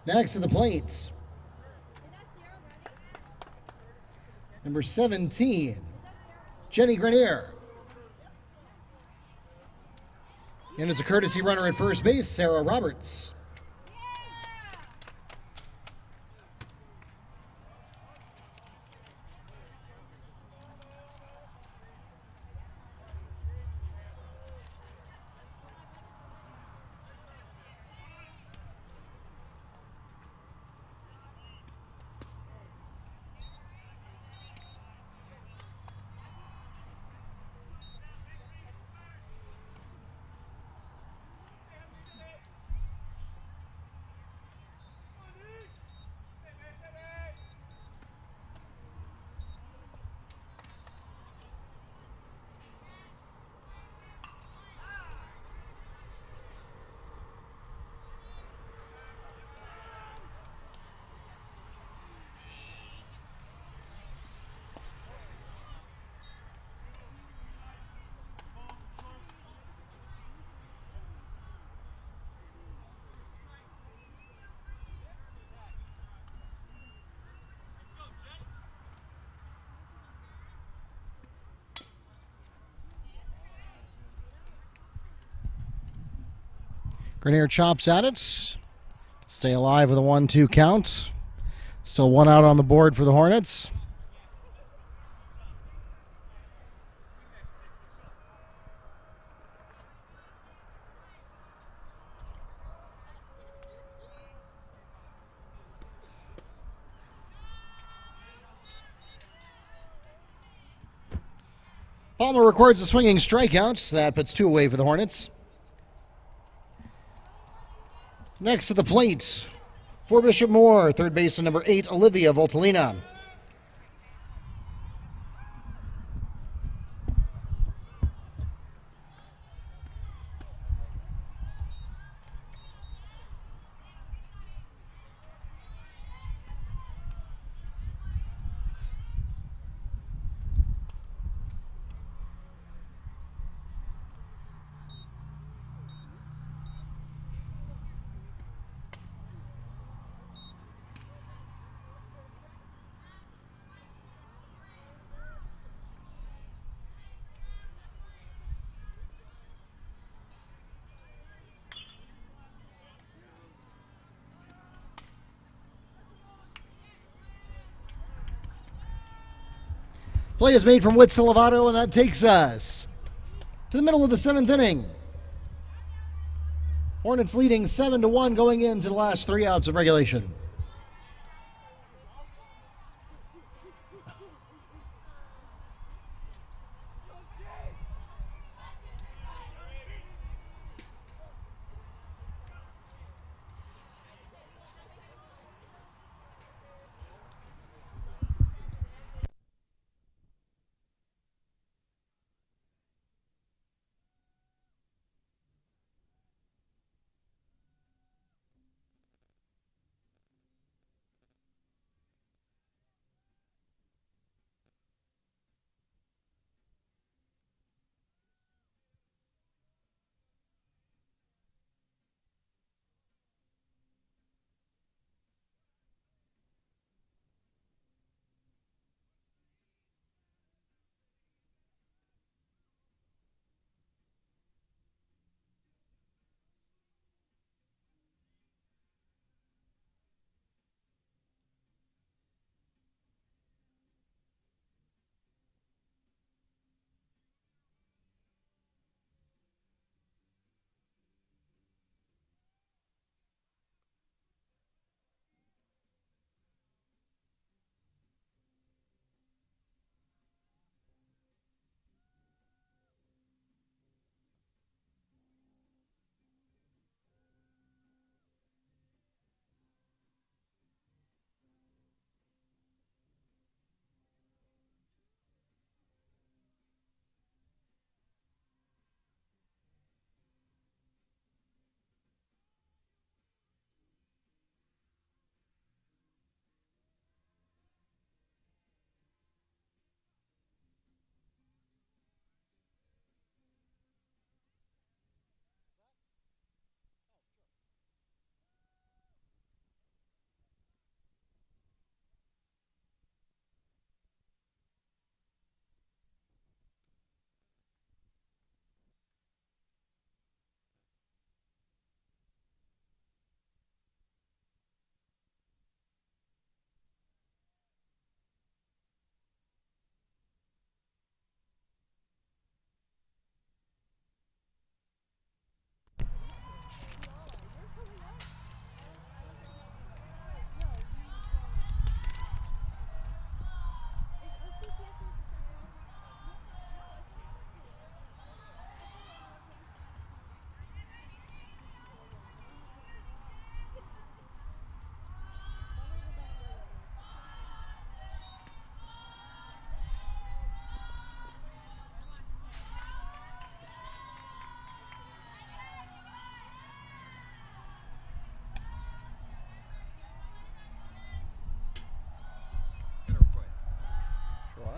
Next to the plate, number 17, Jenny Grenier. And as a courtesy runner at first base, Sarah Roberts. Grenier chops at it. Stay alive with a 1-2 count. Still one out on the board for the Hornets. Palmer records a swinging strikeout. That puts 2 away for the Hornets. Next to the plate for Bishop Moore, third baseman number 8, Olivia Voltalina. Play is made from Whit Lovato, and that takes us to the middle of the 7th inning. Hornets leading 7-1 going into the last 3 outs of regulation.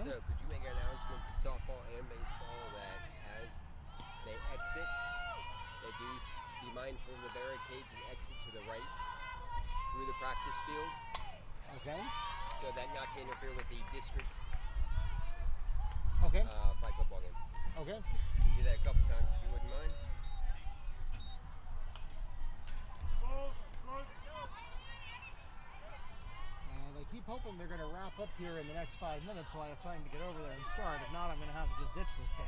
So could you make an announcement to softball and baseball that as they exit, they do be mindful of the barricades and exit to the right through the practice field? Okay. So that not to interfere with the district Okay. flag football game. Okay. You can do that a couple times if you wouldn't mind. And I keep hoping they're going to wrap up here in the next 5 minutes so I have time to get over there and start. If not, I'm going to have to just ditch this game.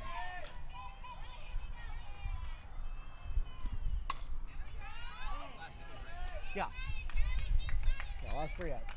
Yeah. Yeah, last 3 outs.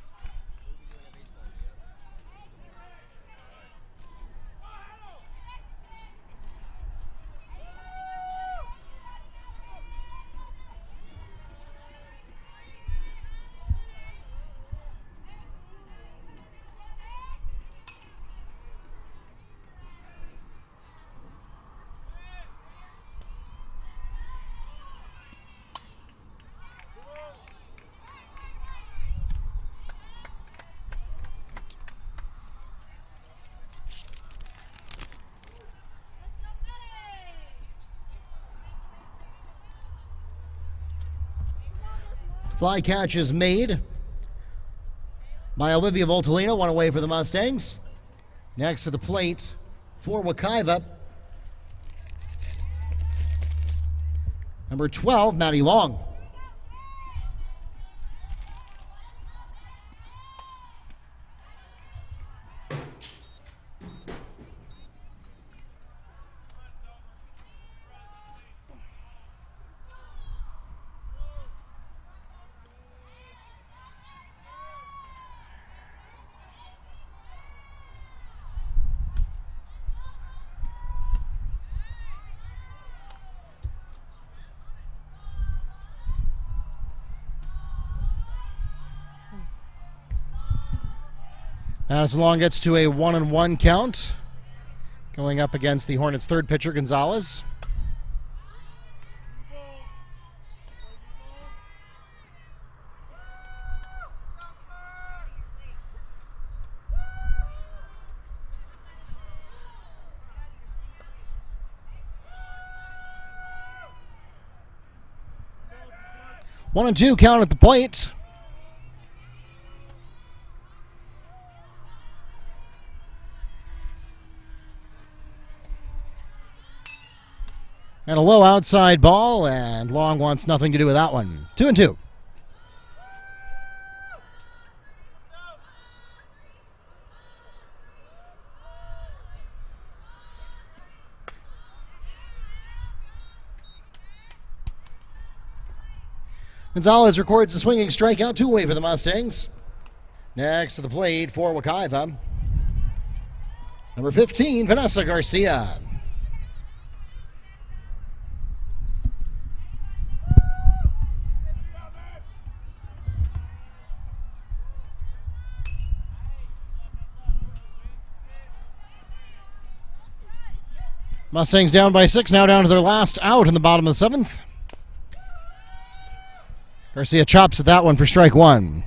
Fly catch is made by Olivia Voltolino, one away for the Mustangs. Next to the plate for Wekiva, number 12, Maddie Long. Madison Long gets to a 1-1 count, going up against the Hornets' third pitcher, Gonzalez. One and two count at the plate. And a low outside ball, and Long wants nothing to do with that one. 2-2. Gonzalez records a swinging strikeout, 2 away for the Mustangs. Next to the plate for Wekiva, number 15, Vanessa Garcia. Mustangs down by 6, now down to their last out in the bottom of the 7th. Garcia chops at that one for strike 1.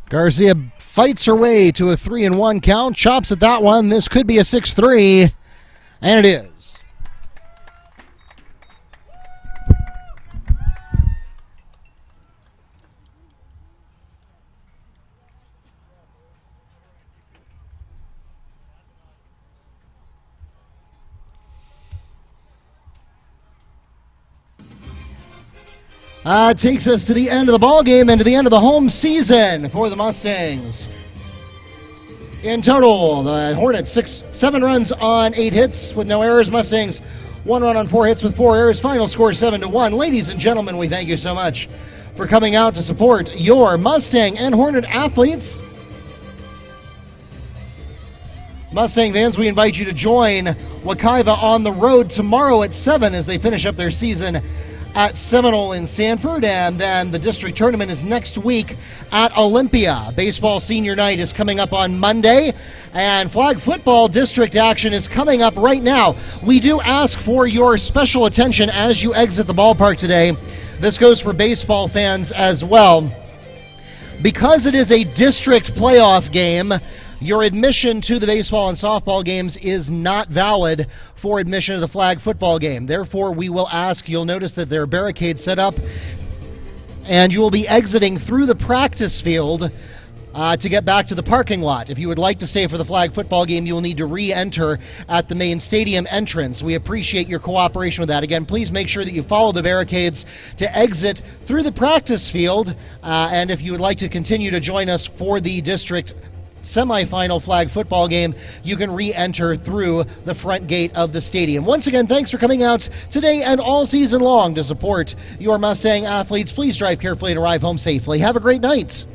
Garcia fights her way to a 3-1 count, chops at that one. This could be a 6-3. And it is. Takes us to the end of the ball game and to the end of the home season for the Mustangs. In total, the Hornets 7 runs on 8 hits with no errors. Mustangs 1 run on 4 hits with 4 errors. Final score 7-1. Ladies and gentlemen, we thank you so much for coming out to support your Mustang and Hornet athletes. Mustang fans, we invite you to join Wekiva on the road tomorrow at 7 as they finish up their season at Seminole in Sanford, and then the district tournament is next week at Olympia. Baseball senior night is coming up on Monday, and flag football district action is coming up right now. We do ask for your special attention as you exit the ballpark today. This goes for baseball fans as well. Because it is a district playoff game, your admission to the baseball and softball games is not valid for admission to the flag football game. Therefore, we will ask, you'll notice that there are barricades set up, and you will be exiting through the practice field to get back to the parking lot. If you would like to stay for the flag football game, you will need to re-enter at the main stadium entrance. We appreciate your cooperation with that. Again, please make sure that you follow the barricades to exit through the practice field, and if you would like to continue to join us for the district semifinal flag football game, you can re-enter through the front gate of the stadium. Once again, thanks for coming out today and all season long to support your Mustang athletes. Please drive carefully and arrive home safely. Have a great night.